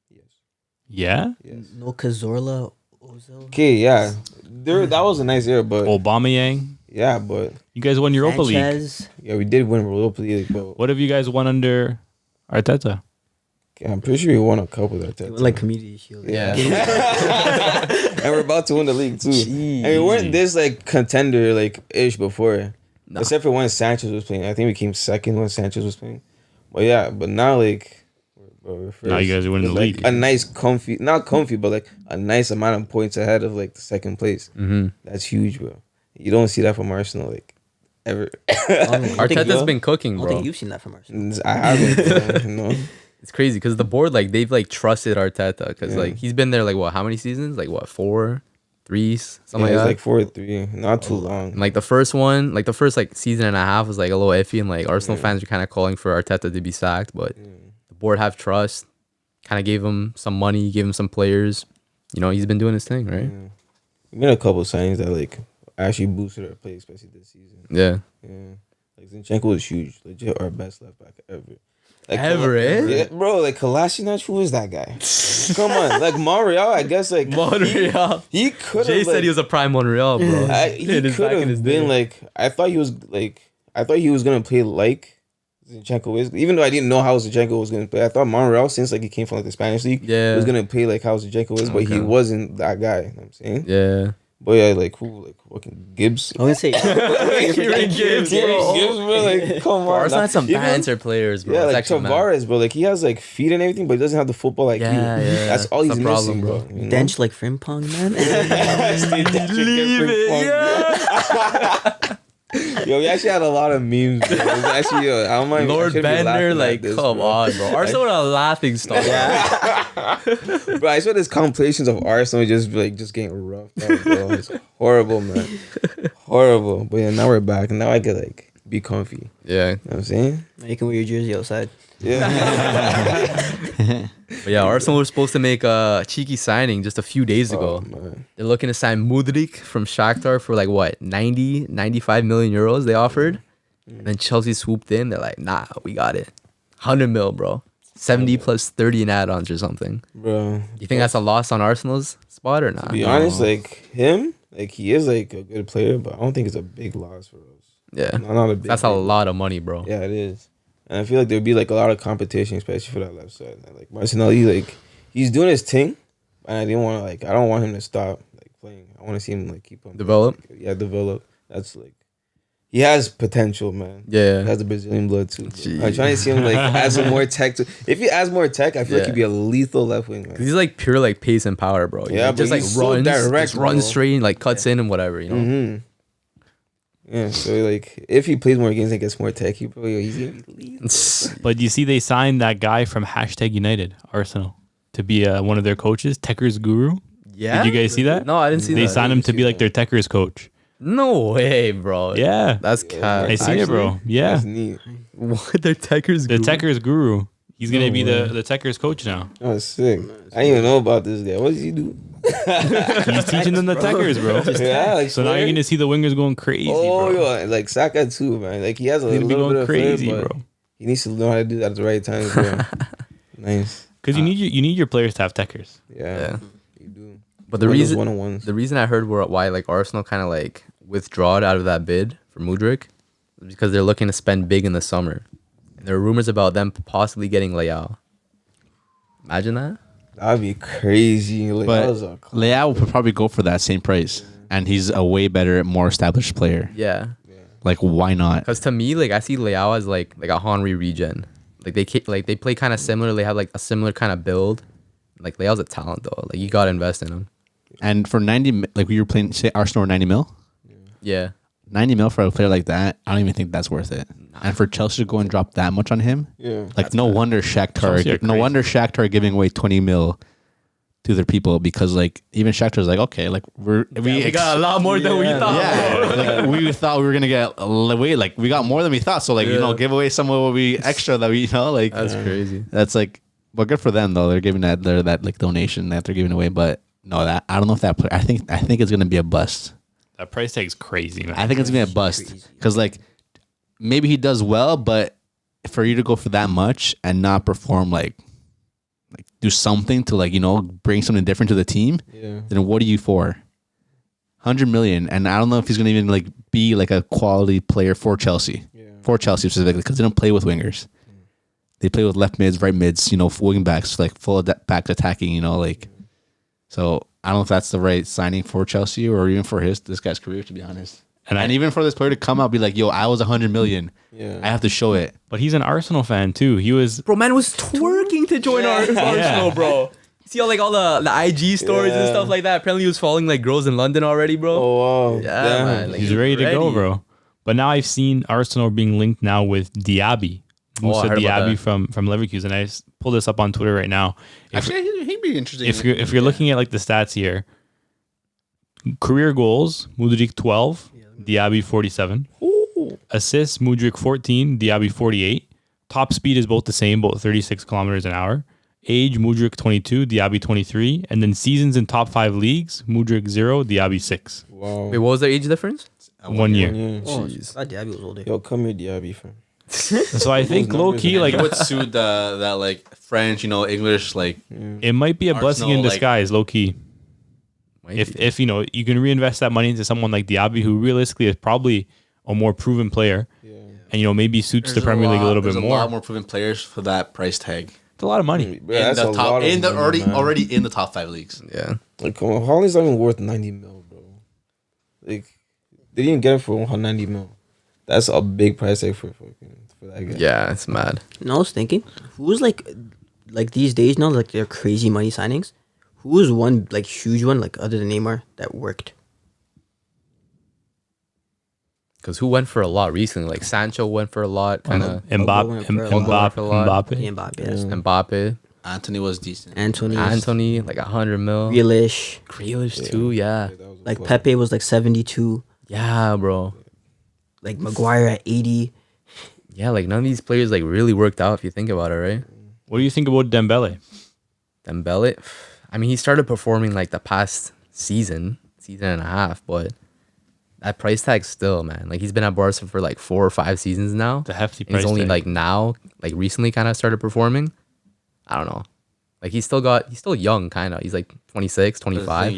Yes. Yeah. Yes. No Cazorla, Ozil. Okay, yeah. That was a nice era, but Aubameyang. yeah, but You guys won Europa League. Sanchez. yeah, we did win Europa League, but What have you guys won under Arteta? okay, I'm pretty sure we won a couple that They time. won, like Community Shield. Yeah. And we're about to win the league too. And we weren't this like contender like ish before. Nah. Except for when Sanchez was playing. I think we came second when Sanchez was playing. But yeah, but now like we're first. Now you guys are winning With, the like, league. a nice comfy, not comfy, but like a nice amount of points ahead of like the second place. Mm-hmm. That's huge, bro. You don't see that from Arsenal like ever. Arteta's been cooking, I don't bro. think you've seen that from Arsenal. I haven't, bro, you know. It's crazy because the board, like, they've like trusted Arteta because Yeah. like he's been there like what, how many seasons? Like what, 4, 3, something Yeah, like it's that. like 4-3, not too long. And like the first one, like the first like season and a half was like a little iffy, and like Arsenal Yeah. fans are kind of calling for Arteta to be sacked, but the board have trust. Kind of gave him some money, gave him some players. You know, he's been doing his thing, right? Yeah. We made a couple signings that like actually boosted our play, especially this season. Yeah. Yeah, like Zinchenko was huge, legit our best left back ever. Like, Ever, eh? Yeah, bro. Like Kolasinac, who is that guy? Come on, like Montreal. I guess like Montreal. He could Jay have. said he was a prime Montreal, bro. He In his could back in his have been day. like. I thought he was gonna play like Zinchenko is. Even though I didn't know how Zinchenko was gonna play, I thought Montreal, since like he came from like the Spanish league, Yeah. was gonna play like how Zinchenko is, but he Okay. wasn't that guy. You know what I'm saying, Yeah. But yeah, like who, like fucking Gibbs. I was gonna say Kieran Gibbs, bro. Gibbs, bro. Like, come on. Arsenal had some Even- banter players, bro. Yeah, It's like actually mad. Tavares, bro. Like he has like feet and everything, but he doesn't have the football like Yeah, you. yeah. That's all That's he's the problem, missing, bro. bro. You know? bench like Frimpong, man. Leave it, yeah. Yo, we actually had a lot of memes. Bro. It was actually, I don't mind. I Lord shouldn't be laughing Bender, at like, this, come bro. on, bro. Arsenal a laughing stock. Bro, I saw these compilations of Arsenal just getting roughed out, bro. It's horrible, man. Horrible. But yeah, now we're back. Now I can like be comfy. Yeah. You know what I'm saying? You can wear your jersey outside. Yeah. But yeah, Arsenal were supposed to make a cheeky signing just a few days Oh, ago. man. They're looking to sign MUDRYK from Shakhtar for like what, 90, 95 million euros they offered. And then Chelsea swooped in. They're like, nah, we got it. 100 mil, bro. 70 plus 30 in add-ons or something. Bro. You think that's a loss on Arsenal's spot or not? To be honest, like him, like he is like a good player, but I don't think it's a big loss for us. Yeah. Not a big That's a deal. lot of money, bro. Yeah, it is. And I feel like there'd be like a lot of competition, especially for that left side. Like Martinelli, like he's doing his thing, and I don't want him to stop like playing. I want to see him like keep on Develop? Like, yeah, develop. That's like he has potential, man. Yeah. He has the Brazilian blood too. Bro. Gee. I'm trying to see him like add some more tech. If he adds more tech, I feel like Yeah. he'd be a lethal left wing, 'Cause man. he's like pure like pace and power, bro. Yeah, He just but like he's so runs, direct, just runs bro. straight and like cuts in and whatever, you know. Mm-hmm. Yeah, so like if he plays more games and gets more tech, he's gonna be lethal. But you see, they signed that guy from #United Arsenal to be one of their coaches, Techers Guru. Yeah. Did you guys see that? No, I didn't see They that. signed him to be like their Techers coach. No way, bro. Yeah, That's Yeah, cat. I seen it, bro. Yeah, That's neat. What? They're Techers. the guru? Techers Guru. He's gonna No be way. the Techers coach now. Oh, sick. I didn't even know about this guy. What does he do? He's teaching them the Techers, bro. Yeah, like So now you're gonna see the wingers going crazy, oh, bro. yo, like Saka too, man. Like he has a He's gonna be little bit going of flair, crazy, but bro. he needs to learn how to do that at the right time, bro. Nice. Because you need your players to have Techers. Yeah, Yeah. you do. But the reason one-on-ones. the reason I heard why like Arsenal kind of like withdrawed out of that bid for MUDRYK is because they're looking to spend big in the summer. And there are rumors about them possibly getting Leao. Imagine that. That'd be crazy. Like, that But was a Leao would probably go for that same price, and he's a way better, more established player. Yeah. Like, why not? Because to me, like I see Leao as like a Henry regen. Like they play kind of similar. They have like a similar kind of build. Like Leao's a talent though. Like you gotta invest in him. And for 90, like we were playing, say Arsenal were 90 mil, Yeah. 90 mil for a player like that, I don't even think that's worth it. And for Chelsea to go and drop that much on him, yeah. like no wonder Chelsea are Shakhtar are giving away 20 mil to their people, because like even Shakhtar's like, okay, like we got a lot more than we thought. yeah, like, we thought we were gonna get way, like we got more than we thought. So like give away some of what we extra that we like That's crazy. that's like, but good for them though. They're giving that like donation that they're giving away. But no, that I don't know if that player. I think it's gonna be a bust. That price tag's crazy, man. I think it's gonna be a bust because like maybe he does well, but for you to go for that much and not perform like do something to bring something different to the team, Yeah. then what are you for? 100 million, and I don't know if he's gonna even like be like a quality player for Chelsea. Yeah. For Chelsea specifically, because they don't play with wingers. They play with left mids, right mids, wing backs, like full back attacking, So I don't know if that's the right signing for Chelsea or even for this guy's career, to be honest. And even for this player to come out be like, yo, I was 100 million. Yeah. I have to show it. But he's an Arsenal fan too. He was Bro, man was twerking to join Arsenal, bro. See all the IG stories and Yeah. stuff like that. Apparently he was following like girls in London already, bro. Oh wow. Yeah, Damn. man. Like, he's ready to go, bro. But now I've seen Arsenal being linked now with Diaby. Oh, I Musa heard about Diaby that. from Leverkusen. I pulled this up on Twitter right now. Actually, he'd be interesting. If you're looking at like the stats here, career goals, MUDRYK 12, Diaby 47. Assists, MUDRYK 14, Diaby 48. Top speed is both the same, both 36 kilometers an hour. Age, MUDRYK 22, Diaby 23. And then seasons in top 5 leagues, MUDRYK 0, Diaby 6. Wow. Wait, what was their age difference? 1 year. Yeah. Oh, Jeez. that Diaby was older. Yo, come here, Diaby, fam. So I think Those low numbers key, are- like It would suit that like French, English, like it might be a blessing in Arsenal, like- disguise, low key. If you can reinvest that money into someone like Diaby, who realistically is probably a more proven player, Yeah. and maybe suits the Premier League a little bit there's more. a lot more proven players for that price tag. It's a lot of money. Bro, that's a lot of money, man. already in the top 5 leagues. Yeah. Like, come on, Holland's not even worth 90 mil, bro. Like they didn't get it for 190 mil. That's a big price tag for that guy. Yeah, it's mad. And I was thinking, who's like these days now, like they're crazy money signings. Who's one like huge one, like other than Neymar, that worked? Because who went for a lot recently? Like Sancho went for a lot, kind of. Mbappe. Yes. Mbappe, Anthony was decent. Anthony, like 100 mil. Grealish, too, yeah. That was a like plus. Pepe was like 72, Yeah, bro. like Maguire at 80. Yeah, like none of these players like really worked out if you think about it, right? What do you think about Dembele? Dembele, I mean, he started performing like the past season and a half, but that price tag still, man. Like he's been at Barca for like 4 or 5 seasons now. The hefty And price he's only tag. like now, like recently kind of started performing. I don't know. Like he's still young kind of. He's like 26, But the thing, 25.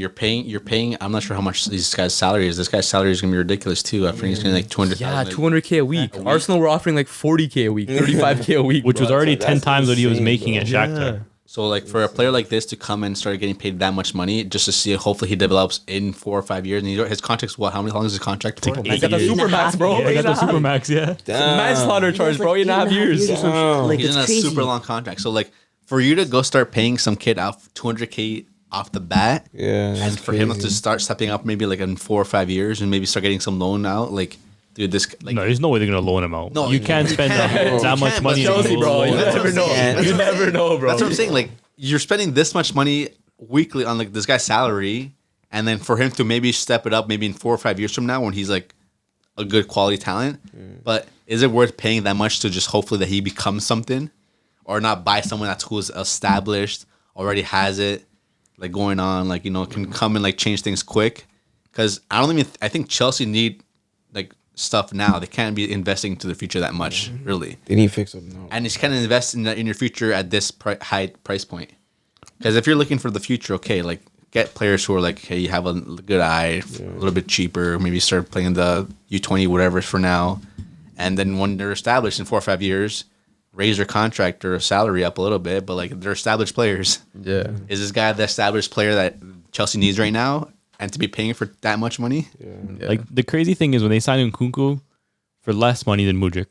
You're paying. I'm not sure how much these guys' salary is. This guy's salary is gonna be ridiculous too. I think he's getting like 200. Yeah, 200K a week. Arsenal were offering like 40K a week, 35K a week. Which was bro. already That's 10 times what he was insane, making bro. at Shakhtar. So like for a player like this to come and start getting paid that much money, just to see, hopefully he develops in 4 or 5 years. And his contract's what? How long is his contract for? like I got the 8 years. Supermax, bro. Yeah, I got the 8.5. Supermax, yeah. Damn. Manslaughter charge, bro. 8.5 years. or some shit. Like He's it's in a crazy. super long contract. So like for you to go start paying some kid off 200K off the bat, Yeah, and that's for him crazy. to start stepping up maybe like in 4 or 5 years and maybe start getting some loan out, like dude, this like No, there's no way they're gonna loan him out. No, you can't spend that much can't, money. but on Chelsea, bro. loan. You That's never what I'm know. saying. You never know, bro. That's what I'm saying. Like you're spending this much money weekly on like this guy's salary, and then for him to maybe step it up maybe in 4 or 5 years from now when he's like a good quality talent. But is it worth paying that much to just hopefully that he becomes something, or not buy someone who's established, already has it, like going on, like can come and like change things quick? Because I think Chelsea need like stuff now. They can't be investing into the future that much, really. They need to fix up now. And it's kind of invest in your future at this high price point. Because if you're looking for the future, okay, like get players who are like, hey, you have a good eye, a little bit cheaper. Maybe start playing the U20, whatever for now, and then when they're established in 4 or 5 years, raise their contract or salary up a little bit. But like they're established players. Yeah. Is this guy the established player that Chelsea needs right now, and to be paying for that much money? Yeah. Like the crazy thing is when they signed Nkunku for less money than MUDRYK,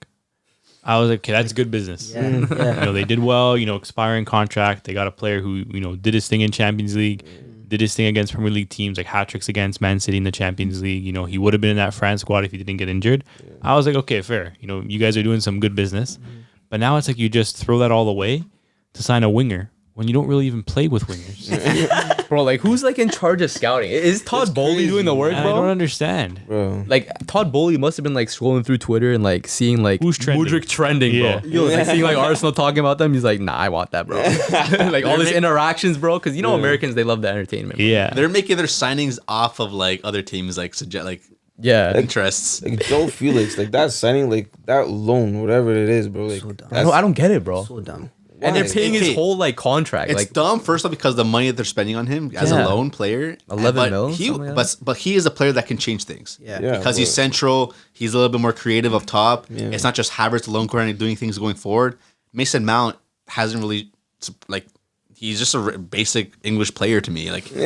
I was like, okay, that's good business. Yeah. They did well. Expiring contract. They got a player who did his thing in Champions League, did his thing against Premier League teams, like hat tricks against Man City in the Champions League. He would have been in that France squad if he didn't get injured. I was like, okay, fair. You guys are doing some good business, but now it's like you just throw that all away to sign a winger when you don't really even play with wingers. Bro, like who's like in charge of scouting? Is Todd Bowley doing the work, I don't bro? understand. Bro. Like Todd Bowley must have been like scrolling through Twitter and like seeing like Who's trending? MUDRYK trending, Yeah. bro. Like seeing like Arsenal talking about them. He's like, nah, I want that, bro. Like all these interactions, bro. Because Americans, they love the entertainment. Bro. Yeah. They're making their signings off of like other teams, like suggest like Yeah. interests. Like Joe Felix, like that signing, like that loan, whatever it is, bro. Like So dumb. I don't get it, bro. So dumb. And they're Why? paying his Okay. whole like contract. It's Like dumb, first of all, because the money that they're spending on him as Yeah. a lone player, 11 but mil, He, something like but he is a player that can change things. Yeah. Yeah. Because he's but- central, he's a little bit more creative up top. Yeah. It's not just Havertz alone doing things going forward. Mason Mount hasn't really like. He's just a basic English player to me. Like he's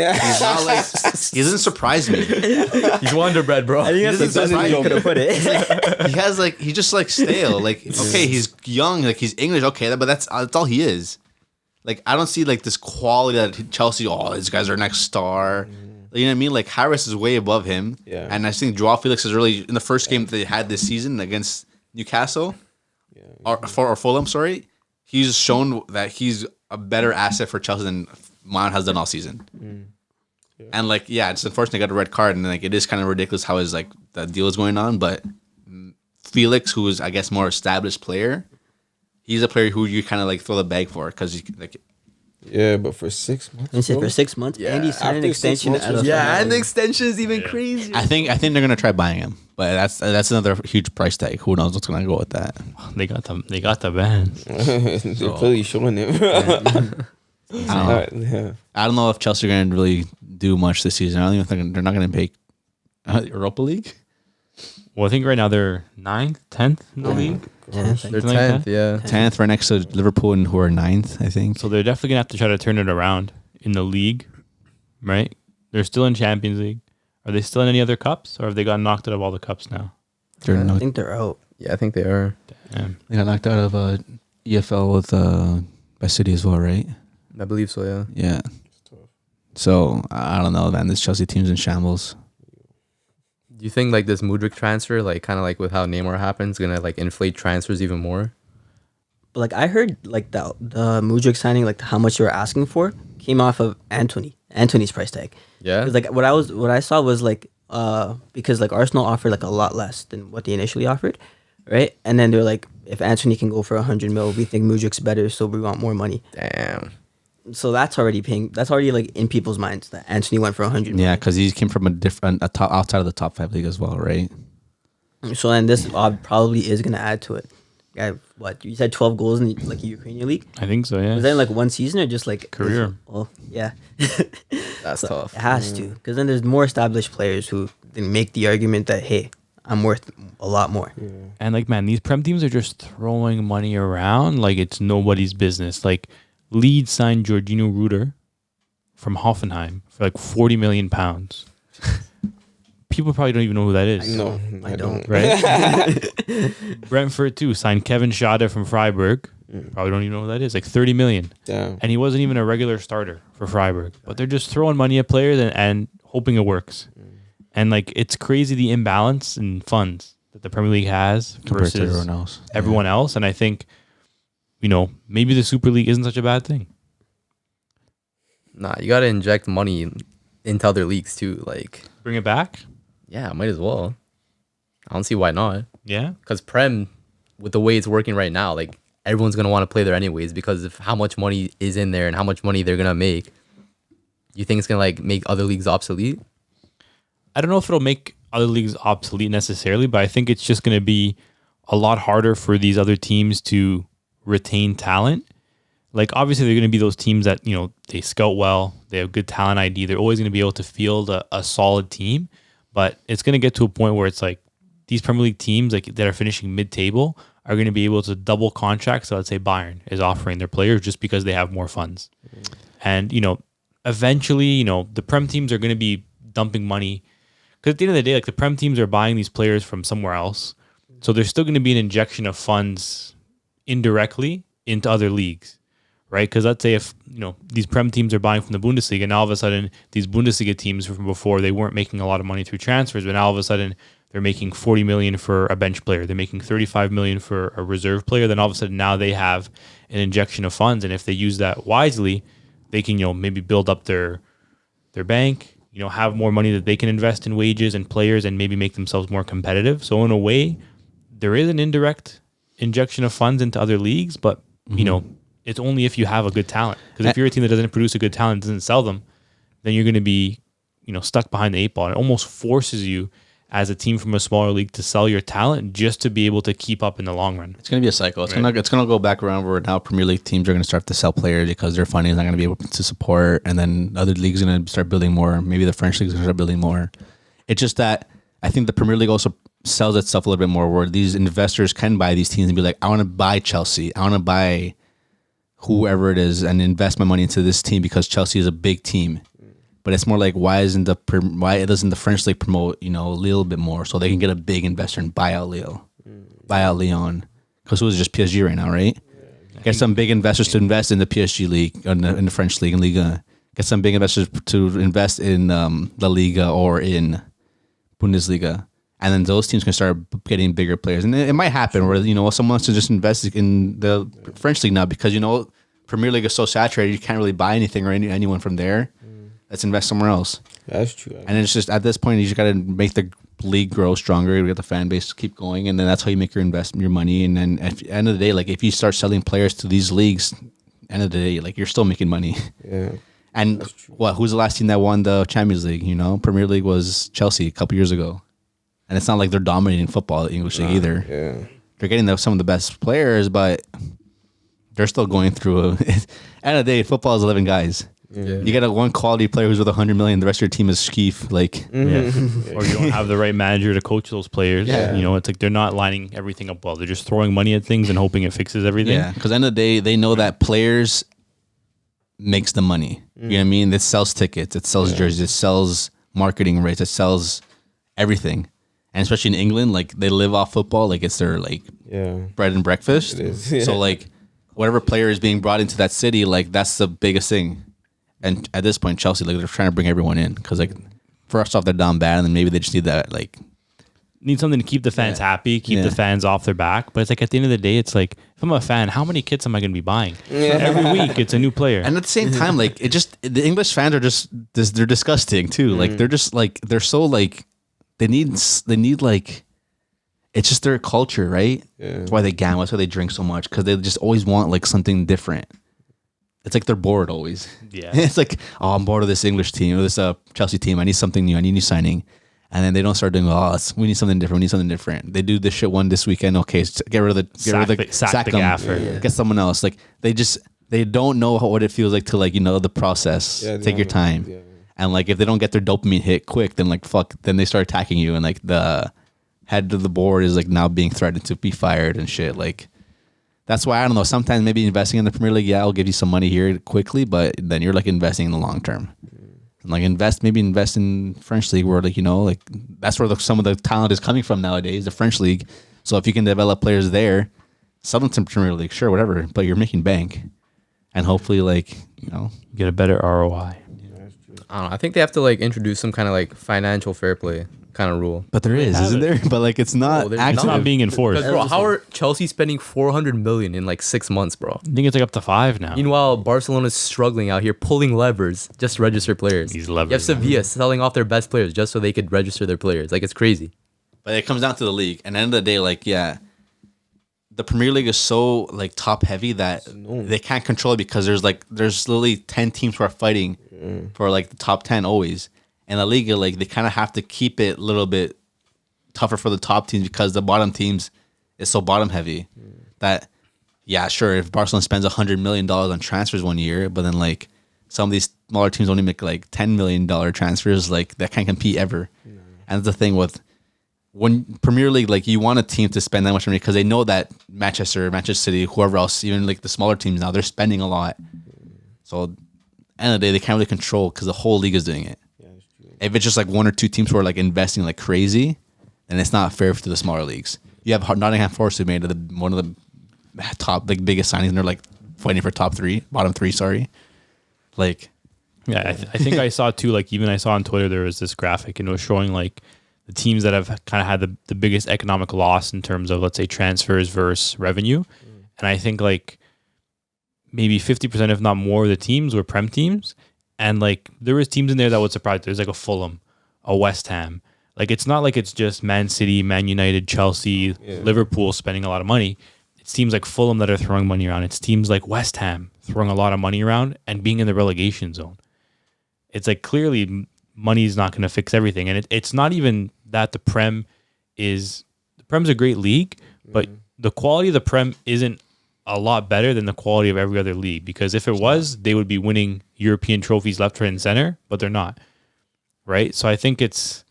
not like he doesn't surprise me. he's Wonder Bread, bro. I think that's This the is best way you fine. could have put it. He has like he's just like stale. Like okay, he's young, like he's English. Okay, but that's all he is. Like I don't see like this quality that Chelsea. Oh, these guys are next star. You know what I mean? Like Harris is way above him. Yeah. And I think Joao Felix is really in the first game that they had this season against Newcastle, or Fulham. Sorry, he's shown that he's a better asset for Chelsea than Mount has done all season. And like, yeah, it's unfortunate he got a red card, and like it is kind of ridiculous how his like the deal is going on. But Felix, who is I guess more established player, he's a player who you kind of like throw the bag for because like Yeah, but for 6 months. And said bro. for 6 months, Yeah. and he signed an After 6 extension. months Out was- of Yeah, and the extension is even crazy. I think they're gonna try buying him, but that's another huge price tag. Who knows what's gonna go with that? They got the bands. They're clearly showing it. Yeah. I don't know if Chelsea are gonna really do much this season. I don't even think they're not gonna make Europa League. Well, I think right now they're 9th, 10th in the league. They're Something like 10th, that. yeah. 10th, right next to Liverpool, and who are 9th, I think. So they're definitely gonna have to try to turn it around in the league, right? They're still in Champions League. Are they still in any other cups, or have they gotten knocked out of all the cups now? They're Yeah. I not, think they're out. Yeah, I think they are. they got knocked out of EFL with by City as well, right? I believe so. Yeah. Yeah. So I don't know, man. This Chelsea team's in shambles. Do you think like this MUDRYK transfer, like kind of like with how Neymar happened, is gonna like inflate transfers even more? But like I heard like the MUDRYK signing, like how much you were asking for, came off of Anthony's price tag. Yeah. 'Cause, like what I saw was like because like Arsenal offered like a lot less than what they initially offered, right? And then they're like, if Anthony can go for 100 mil, we think MUDRYK's better, so we want more money. Damn. So that's already like in people's minds that Anthony went for 100 mil. Yeah, because he came from a top outside of the top 5 league as well, right? So then this probably is gonna add to it. Guy, what you said, 12 goals in like a Ukrainian league? I think so. Yeah. Was that in like one season or just like Career. Well, yeah. That's tough. It has to, because then there's more established players who then make the argument that, hey, I'm worth a lot more. And like, man, these Prem teams are just throwing money around like it's nobody's business. Like, Leeds signed Jorginho Ruder from Hoffenheim for like £40 million. People probably don't even know who that is. No, I don't. Right? Brentford too signed Kevin Schade from Freiburg. Probably don't even know who that is. Like 30 million. Damn. And he wasn't even a regular starter for Freiburg. But they're just throwing money at players and hoping it works. And like, it's crazy the imbalance in funds that the Premier League has Compared to versus everyone else. else. And I think, you know, maybe the Super League isn't such a bad thing. Nah, you gotta inject money into other leagues too. Like, Bring it back. yeah, might as well. I don't see why not. Yeah. Because Prem, with the way it's working right now, like everyone's gonna want to play there anyways because of how much money is in there and how much money they're gonna make. You think it's gonna like make other leagues obsolete? I don't know if it'll make other leagues obsolete necessarily, but I think it's just going to be a lot harder for these other teams to retain talent. Like, obviously, they're going to be those teams that, you know, they scout well, they have good talent ID, they're always going to be able to field a solid team, but it's going to get to a point where it's like these Premier League teams like that are finishing mid-table are going to be able to double contracts. So let's say Bayern is offering their players just because they have more funds. And, you know, eventually, you know, the Prem teams are going to be dumping money. Because at the end of the day, like the Prem teams are buying these players from somewhere else. So there's still going to be an injection of funds indirectly into other leagues, right? Because let's say if, you know, these Prem teams are buying from the Bundesliga, and all of a sudden these Bundesliga teams from before, they weren't making a lot of money through transfers, but now all of a sudden they're making 40 million for a bench player. They're making 35 million for a reserve player. Then all of a sudden now they have an injection of funds. And if they use that wisely, they can, you know, maybe build up their bank, you know, have more money that they can invest in wages and players and maybe make themselves more competitive. So in a way, there is an indirect injection of funds into other leagues, but, you know, it's only if you have a good talent. Because if you're a team that doesn't produce a good talent, doesn't sell them, then you're going to be, you know, stuck behind the 8 ball. It almost forces you as a team from a smaller league to sell your talent just to be able to keep up in the long run. It's going to be a cycle. It's going to go back around where now Premier League teams are going to start to sell players because their funding is not going to be able to support, and then other leagues are going to start building more. Maybe the French league is going to start building more. It's just that I think the Premier League also sells itself a little bit more, where these investors can buy these teams and be like, I want to buy Chelsea. I want to buy whoever it is and invest my money into this team because Chelsea is a big team. But it's more like, why doesn't the French league promote, you know, a little bit more so they can get a big investor and buy out Lyon, because it was just PSG right now, right? Get some big investors to invest in the PSG league, in the French league, in Liga. Get some big investors to invest in La Liga or in Bundesliga, and then those teams can start getting bigger players. And it might happen where, you know, someone wants to just invest in the French league now because, you know, Premier League is so saturated, you can't really buy anything or anyone from there. Let's invest somewhere else. That's true. And it's just, at this point, you just got to make the league grow stronger. You get the fan base to keep going, and then that's how you make your money. And then at the end of the day, like if you start selling players to these leagues, end of the day, like you're still making money. Yeah. And who's the last team that won the Champions League? You know, Premier League was Chelsea a couple years ago, and it's not like they're dominating football, the English league either. Yeah. They're getting some of the best players, but they're still going through. End of the day, football is 11 guys. Yeah. You get one quality player who's worth 100 million. The rest of your team is skeef. Like, Yeah. Or you don't have the right manager to coach those players. Yeah. You know, it's like they're not lining everything up well. They're just throwing money at things and hoping it fixes everything. yeah, because end of the day, they know that players makes the money. You know what I mean? It sells tickets, it sells jerseys, it sells marketing rights. It sells everything, and especially in England, like they live off football, like it's their like bread and breakfast. It is, yeah. So like whatever player is being brought into that city, like that's the biggest thing. And at this point, Chelsea, like they're trying to bring everyone in because like first off they're down bad, and then maybe they just need that like. Need something to keep the fans happy, keep the fans off their back. But it's like at the end of the day, it's like if I'm a fan, how many kits am I going to be buying? Every week, it's a new player. And at the same time, like it just the English fans are just they're disgusting too. Like they're just like they're so like they need like it's just their culture, right? Yeah. That's why they gamble. That's why they drink so much because they just always want like something different. It's like they're bored always. Yeah, it's like I'm bored of this English team or this Chelsea team. I need something new. I need new signing. And then they don't start doing, we need something different. We need something different. They do this shit one this weekend. Okay, get rid of the sack the gaffer. Get someone else. Like they don't know what it feels like to like the process. Take your time. Yeah. And like if they don't get their dopamine hit quick, then like fuck. Then they start attacking you, and like the head of the board is like now being threatened to be fired and shit. Like that's why I don't know. Sometimes maybe investing in the Premier League, I'll give you some money here quickly, but then you're like investing in the long term. Like invest in French league where like like that's where some of the talent is coming from nowadays, the French league. So if you can develop players there, sell them to Premier League, sure, whatever, but you're making bank, and hopefully like get a better ROI. I don't know. I think they have to like introduce some kind of like financial fair play kind of rule. But there is, isn't there? But like it's not it's not being enforced. Bro, how are Chelsea spending 400 million in like 6 months, bro? I think it's like up to 5 now. Meanwhile, Barcelona's struggling out here, pulling levers just to register players. These levers. You have Sevilla selling off their best players just so they could register their players. Like it's crazy. But it comes down to the league, and at the end of the day, like the Premier League is so like top heavy that they can't control it because there's literally 10 teams who are fighting for like the top 10 always. And La Liga, like they kind of have to keep it a little bit tougher for the top teams because the bottom teams is so bottom heavy that sure, if Barcelona spends $100 million on transfers one year, but then like some of these smaller teams only make like $10 million transfers, like that can't compete ever. And that's the thing with when Premier League, like you want a team to spend that much money because they know that Manchester City, whoever else, even like the smaller teams now, they're spending a lot. So at the end of the day, they can't really control because the whole league is doing it. If it's just like one or two teams who are like investing like crazy, then it's not fair to the smaller leagues. You have Nottingham Forest who made one of the top, like biggest signings, and they're like fighting for bottom three. Sorry, like I think I saw too. Like even I saw on Twitter there was this graphic and it was showing like the teams that have kind of had the biggest economic loss in terms of let's say transfers versus revenue, and I think like maybe 50% if not more of the teams were Prem teams. And like there was teams in there that would surprise. There's like a Fulham, a West Ham. Like it's not like it's just Man City, Man United, Chelsea, Liverpool spending a lot of money. It's teams like Fulham that are throwing money around. It's teams like West Ham throwing a lot of money around and being in the relegation zone. It's like clearly money is not going to fix everything. And it's not even that the Prem's a great league, but the quality of the Prem isn't a lot better than the quality of every other league, because if it was, they would be winning European trophies left, right, and center, but they're not, right? So I think it's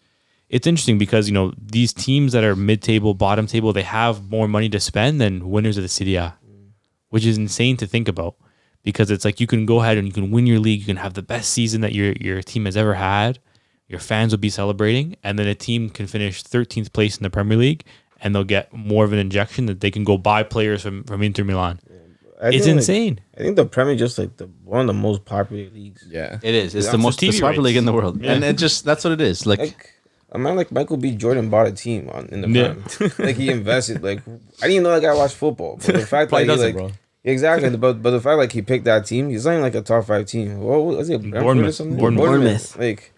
interesting because these teams that are mid-table, bottom table, they have more money to spend than winners of the Serie A, which is insane to think about, because it's like you can go ahead and you can win your league, you can have the best season that your team has ever had, your fans will be celebrating, and then a team can finish 13th place in the Premier League and they'll get more of an injection that they can go buy players from Inter Milan. It's insane. I think the Premier is just like one of the most popular leagues. Yeah, it is. It's the most popular league in the world, and it just that's what it is. Like a man like Michael B. Jordan bought a team in the Prem. Like he invested. Like I didn't even know that guy watched football, but the fact that he like bro. Exactly, but the fact like he picked that team, he's not even like a top 5 team. What was it? Bournemouth. Or something? Bournemouth. Like.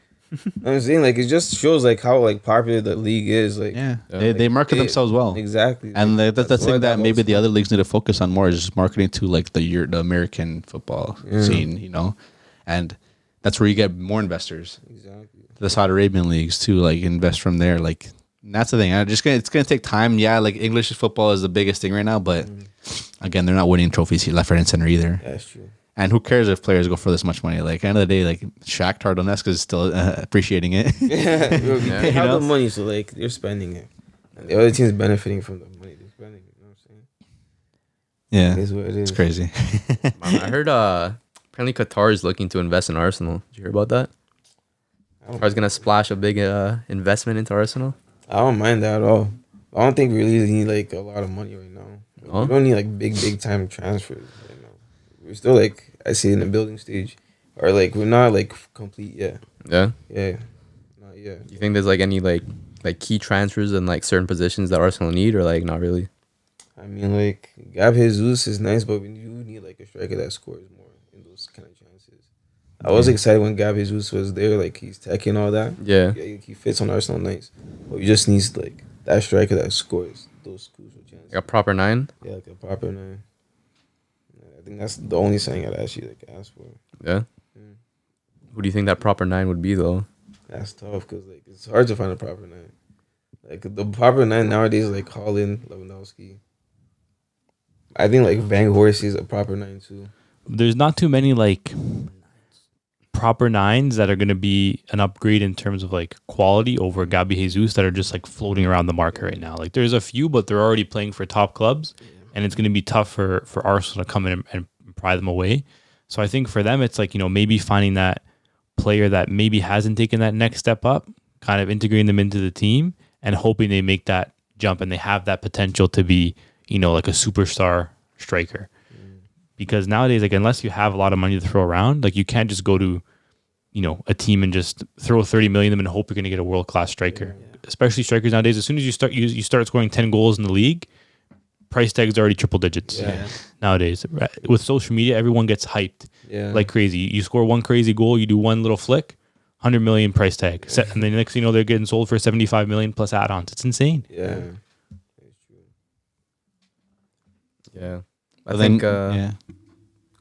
I'm saying like it just shows like how like popular the league is. Like they market themselves well. Exactly, and that's the thing that maybe the other leagues need to focus on more is just marketing to like the American football scene, and that's where you get more investors. Exactly, the Saudi Arabian leagues too, like invest from there. Like that's the thing. It's gonna take time. Yeah, like English football is the biggest thing right now, but again, they're not winning trophies here left, right, and center either. That's true. And who cares if players go for this much money? Like, at the end of the day, like, Shakhtar Donetsk is still appreciating it. They have the money, so, like, they're spending it. And the other team's benefiting from the money they're spending. You know what I'm saying? Yeah. It is what it is. It's crazy. I heard apparently Qatar is looking to invest in Arsenal. Did you hear about that? Or is gonna splash a big investment into Arsenal? I don't mind that at all. I don't think we really need like a lot of money right now. Oh? We don't need like big time transfers right now. We're still like I say in the building stage, or like we're not like complete yet. Yeah. Yeah, not yet. Do you think there's like any like key transfers in like certain positions that Arsenal need, or like not really? I mean, like Gab Jesus is nice, but we do need like a striker that scores more in those kind of chances. I was excited when Gab Jesus was there, like he's teching all that. Yeah. He fits on Arsenal nice, but we just need like that striker that scores those crucial chances. Like a proper 9? Yeah, like a proper 9. Yeah, I think that's the only thing I'd actually like ask for. Yeah. Mm. Who do you think that proper 9 would be though? That's tough because like it's hard to find a proper 9. Like the proper 9 nowadays, is, like Holland, Lewandowski. I think like Van Horst is a proper 9 too. There's not too many like proper 9s that are going to be an upgrade in terms of like quality over Gabi Jesus that are just like floating around the market right now. Like there's a few, but they're already playing for top clubs, and it's going to be tough for Arsenal to come in and pry them away. So I think for them, it's like, maybe finding that player that maybe hasn't taken that next step up, kind of integrating them into the team and hoping they make that jump and they have that potential to be, like a superstar striker. Because nowadays, like, unless you have a lot of money to throw around, like, you can't just go to, a team and just throw 30 million at them and hope you're going to get a world-class striker. Yeah. Especially strikers nowadays, as soon as you start scoring 10 goals in the league, price tag's already triple digits. Yeah. Nowadays. With social media, everyone gets hyped like crazy. You score one crazy goal, you do one little flick, 100 million price tag. And then next thing you know, they're getting sold for 75 million plus add-ons. It's insane. Yeah. Yeah. Go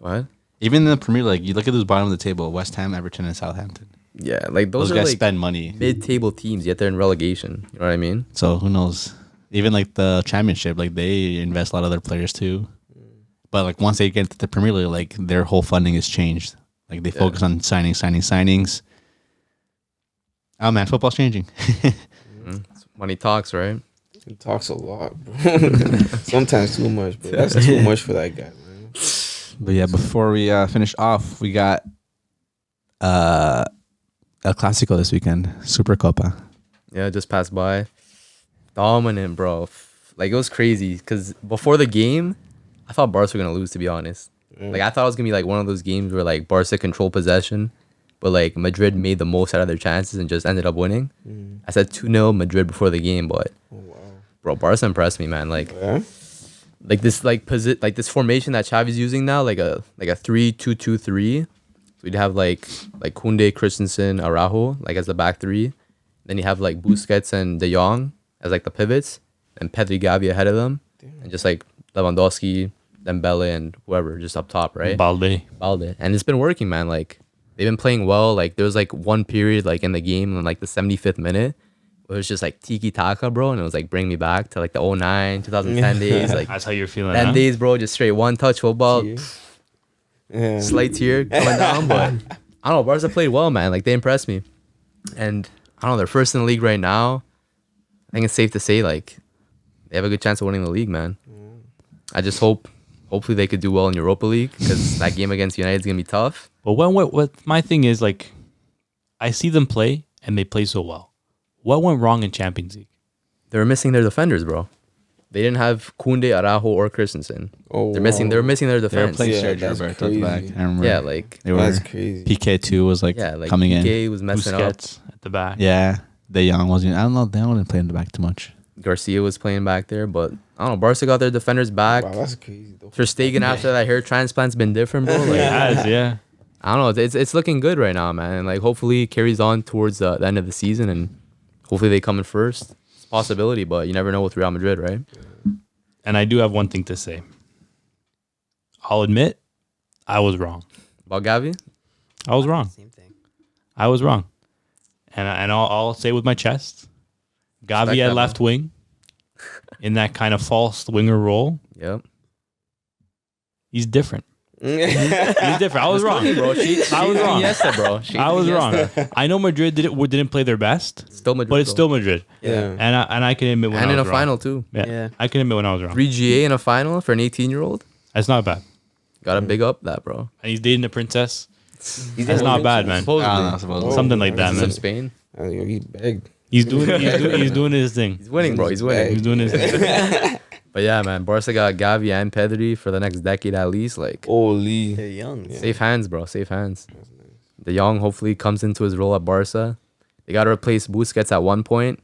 ahead. Even in the Premier League, you look at those bottom of the table: West Ham, Everton, and Southampton. Yeah, like those are guys like spend money. mid-table teams, yet they're in relegation. You know what I mean? So who knows? Even like the Championship, like they invest a lot of their players too. But like once they get to the Premier League, like their whole funding is changed. Like they focus on signings. Oh man, football's changing. Money talks, right? He talks a lot, bro. Sometimes too much, but that's too much for that guy, man. But yeah, before we finish off, we got El Clasico this weekend, Super Copa. Yeah, it just passed by. Dominant, bro. Like, it was crazy because before the game, I thought Barca were going to lose, to be honest. Like, I thought it was going to be like one of those games where like Barca controlled possession, but like Madrid made the most out of their chances and just ended up winning. I said 2-0 Madrid before the game, but bro, Barca impressed me, man. Like, like this this formation that Xavi's using now, like a 3-2-2-3. So we'd have like Koundé, Christensen, Araujo like as the back three. Then you have like Busquets and De Jong as like the pivots, and Pedri, Gavi ahead of them, and just like Lewandowski, Dembele, and whoever just up top, right? Balde. And it's been working, man. Like they've been playing well. Like there was like one period like in the game in like the 75th minute where it was just like tiki taka, bro, and it was like bring me back to like the 09, 2010 days. Like That's how you're feeling. 10 huh? days, bro. Just straight one touch football. Yeah. Slight tear coming down, but I don't know. Barca played well, man. Like they impressed me, and I don't know. They're first in the league right now. I think it's safe to say like they have a good chance of winning the league, man. I just hopefully they could do well in Europa League because that game against United is gonna be tough. But what my thing is, like, I see them play and they play so well. What went wrong in Champions League? They were missing their defenders, bro. They didn't have Koundé, Araujo, or Christensen. Oh, They were missing their They were defense. playing Yeah, Sergio that's Roberto at the back. crazy. I remember. Yeah, like they were. That's crazy. PK too was like coming PK in. was messing up. Busquets at the back. Yeah, De Jong wasn't. I don't know. They didn't play in the back too much. Garcia was playing back there, but I don't know. Barca got their defenders back. Wow, that's crazy. Though. Ter Stegen after that hair transplant's been different, bro. Like, It has, yeah. I don't know. It's looking good right now, man. And like hopefully it carries on towards the end of the season, and hopefully they come in first. It's a possibility, but you never know with Real Madrid, right? And I do have one thing to say. I'll admit, I was wrong. About Gavi? I was wrong. Same thing. I was wrong. And I'll say with my chest, Gavi Respect at that, left wing, in that kind of false winger role, Yep. he's different. He's different. I was wrong. Bro, I was wrong. Iniesta, bro. I was wrong. I know Madrid didn't play their best, Still Madrid, but it's though. still Madrid. Yeah. And I can admit when And I in a was wrong. final too. Yeah. I can admit when I was wrong. 3 GA in a final for an 18-year-old. That's not bad. Gotta big up that, bro. And he's dating a princess. That's not bad, man. Supposedly. Something like that, He's man. from Spain. He begged. He's doing his thing. He's winning, bro. He's winning. He's doing his thing. But yeah, man, Barca got Gavi and Pedri for the next decade at least. Like, Holy. They're young. safe hands, bro. Safe hands. De Jong hopefully comes into his role at Barca. They got to replace Busquets at one point.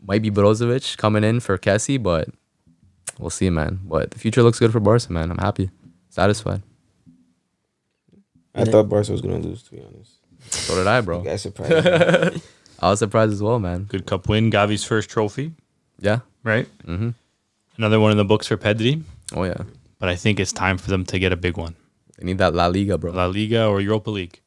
Might be Brozovic coming in for Kessie, but we'll see, man. But the future looks good for Barca, man. I'm happy. Satisfied. I thought Barca was gonna lose, to be honest. So did I, bro. You guys surprised me. I was surprised as well, man. Good cup win. Gavi's first trophy, Yeah. right? Mm-hmm. Another one in the books for Pedri. Oh, yeah. But I think it's time for them to get a big one. They need that La Liga, bro. La Liga or Europa League.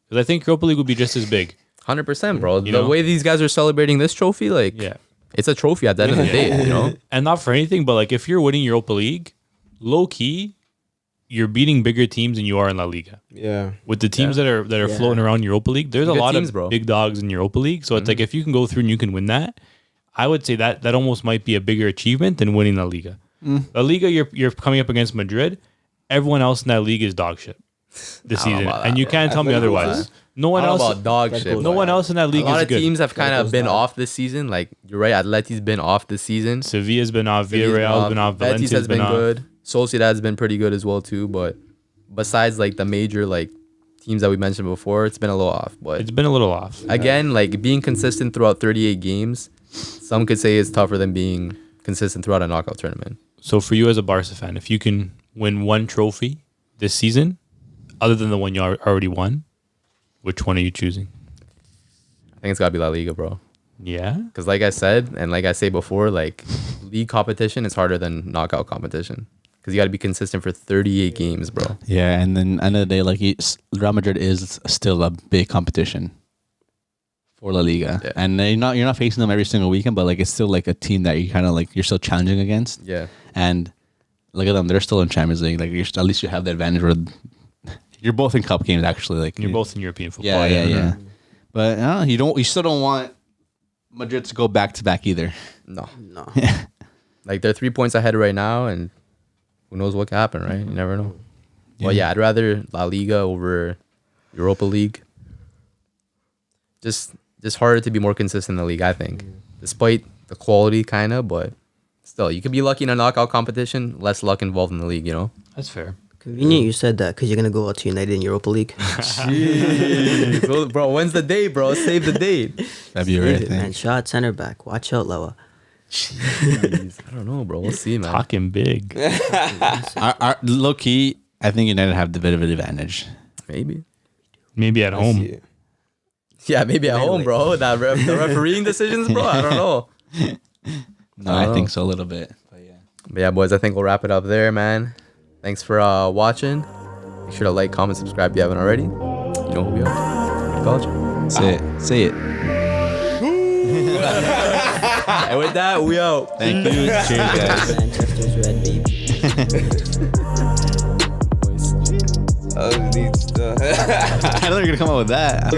Because I think Europa League would be just as big. 100%, bro. You The know? way these guys are celebrating this trophy, like, Yeah. it's a trophy at the end of the day, you know? And not for anything, but like if you're winning Europa League, low key, you're beating bigger teams than you are in La Liga. Yeah. With the teams that are Yeah. floating around Europa League, there's a Good lot teams, of bro. big dogs in Europa League. So it's like if you can go through and you can win that, I would say that almost might be a bigger achievement than winning La Liga. La Liga, you're coming up against Madrid. Everyone else in that league is dog shit this I don't know season, about and that, you bro. can't tell me Atletico otherwise. is? No one I don't know else. about dog That shit. goes No bro. one else in that A league lot is of good. teams have kind That of goes been down. off this season. Like, you're right, Atleti's been off this season. Sevilla's been off. Betis Villarreal's been off. Betis Valencia's has been off. good. Sociedad's been pretty good as well too. But besides like the major like teams that we mentioned before, it's been a little off. But It's been a little off. again, like being consistent throughout 38 games, some could say is tougher than being consistent throughout a knockout tournament. So for you as a Barca fan, if you can win one trophy this season, other than the one you already won, which one are you choosing? I think it's gotta be La Liga, bro. Yeah. Because like I said, and like I say before, like league competition is harder than knockout competition. Because you got to be consistent for 38 games, bro. Yeah, and then end of the day, like Real Madrid is still a big competition for La Liga, Yeah. and you're not facing them every single weekend, but like it's still like a team that you kind of like you're still challenging against. Yeah. And look at them; they're still in Champions League. Like at least you have the advantage where you're both in cup games. Actually, like You're both in European football. yeah. But you still don't want Madrid to go back to back either. No. No. Like they're 3 points ahead right now, and who knows what can happen, right? You never know. Well, yeah, I'd rather La Liga over Europa League. Just harder to be more consistent in the league, I think. Despite the quality, kind of, but still, you could be lucky in a knockout competition, less luck involved in the league, you know? That's fair. Convenient you said that because you're going to go out to United in Europa League. Jeez. Bro, when's the date, bro? Save the date. February, I Man, think. shot center back. Watch out, Loa. Jeez. I don't know, bro. We'll see, man. Talking big. Low key, I think United have the bit of an advantage. Maybe. Maybe at I home. see it. Yeah, maybe at home, bro. The refereeing decisions, bro. I don't know. No, I think so a little bit. But yeah. But yeah, boys, I think we'll wrap it up there, man. Thanks for watching. Make sure to like, comment, subscribe if you haven't already. You know who we are. Culture. Say it. And with that, we out. Thank you. Cheers, guys. Manchester's red, baby. Boys. Neat stuff. I know you're gonna come up with that.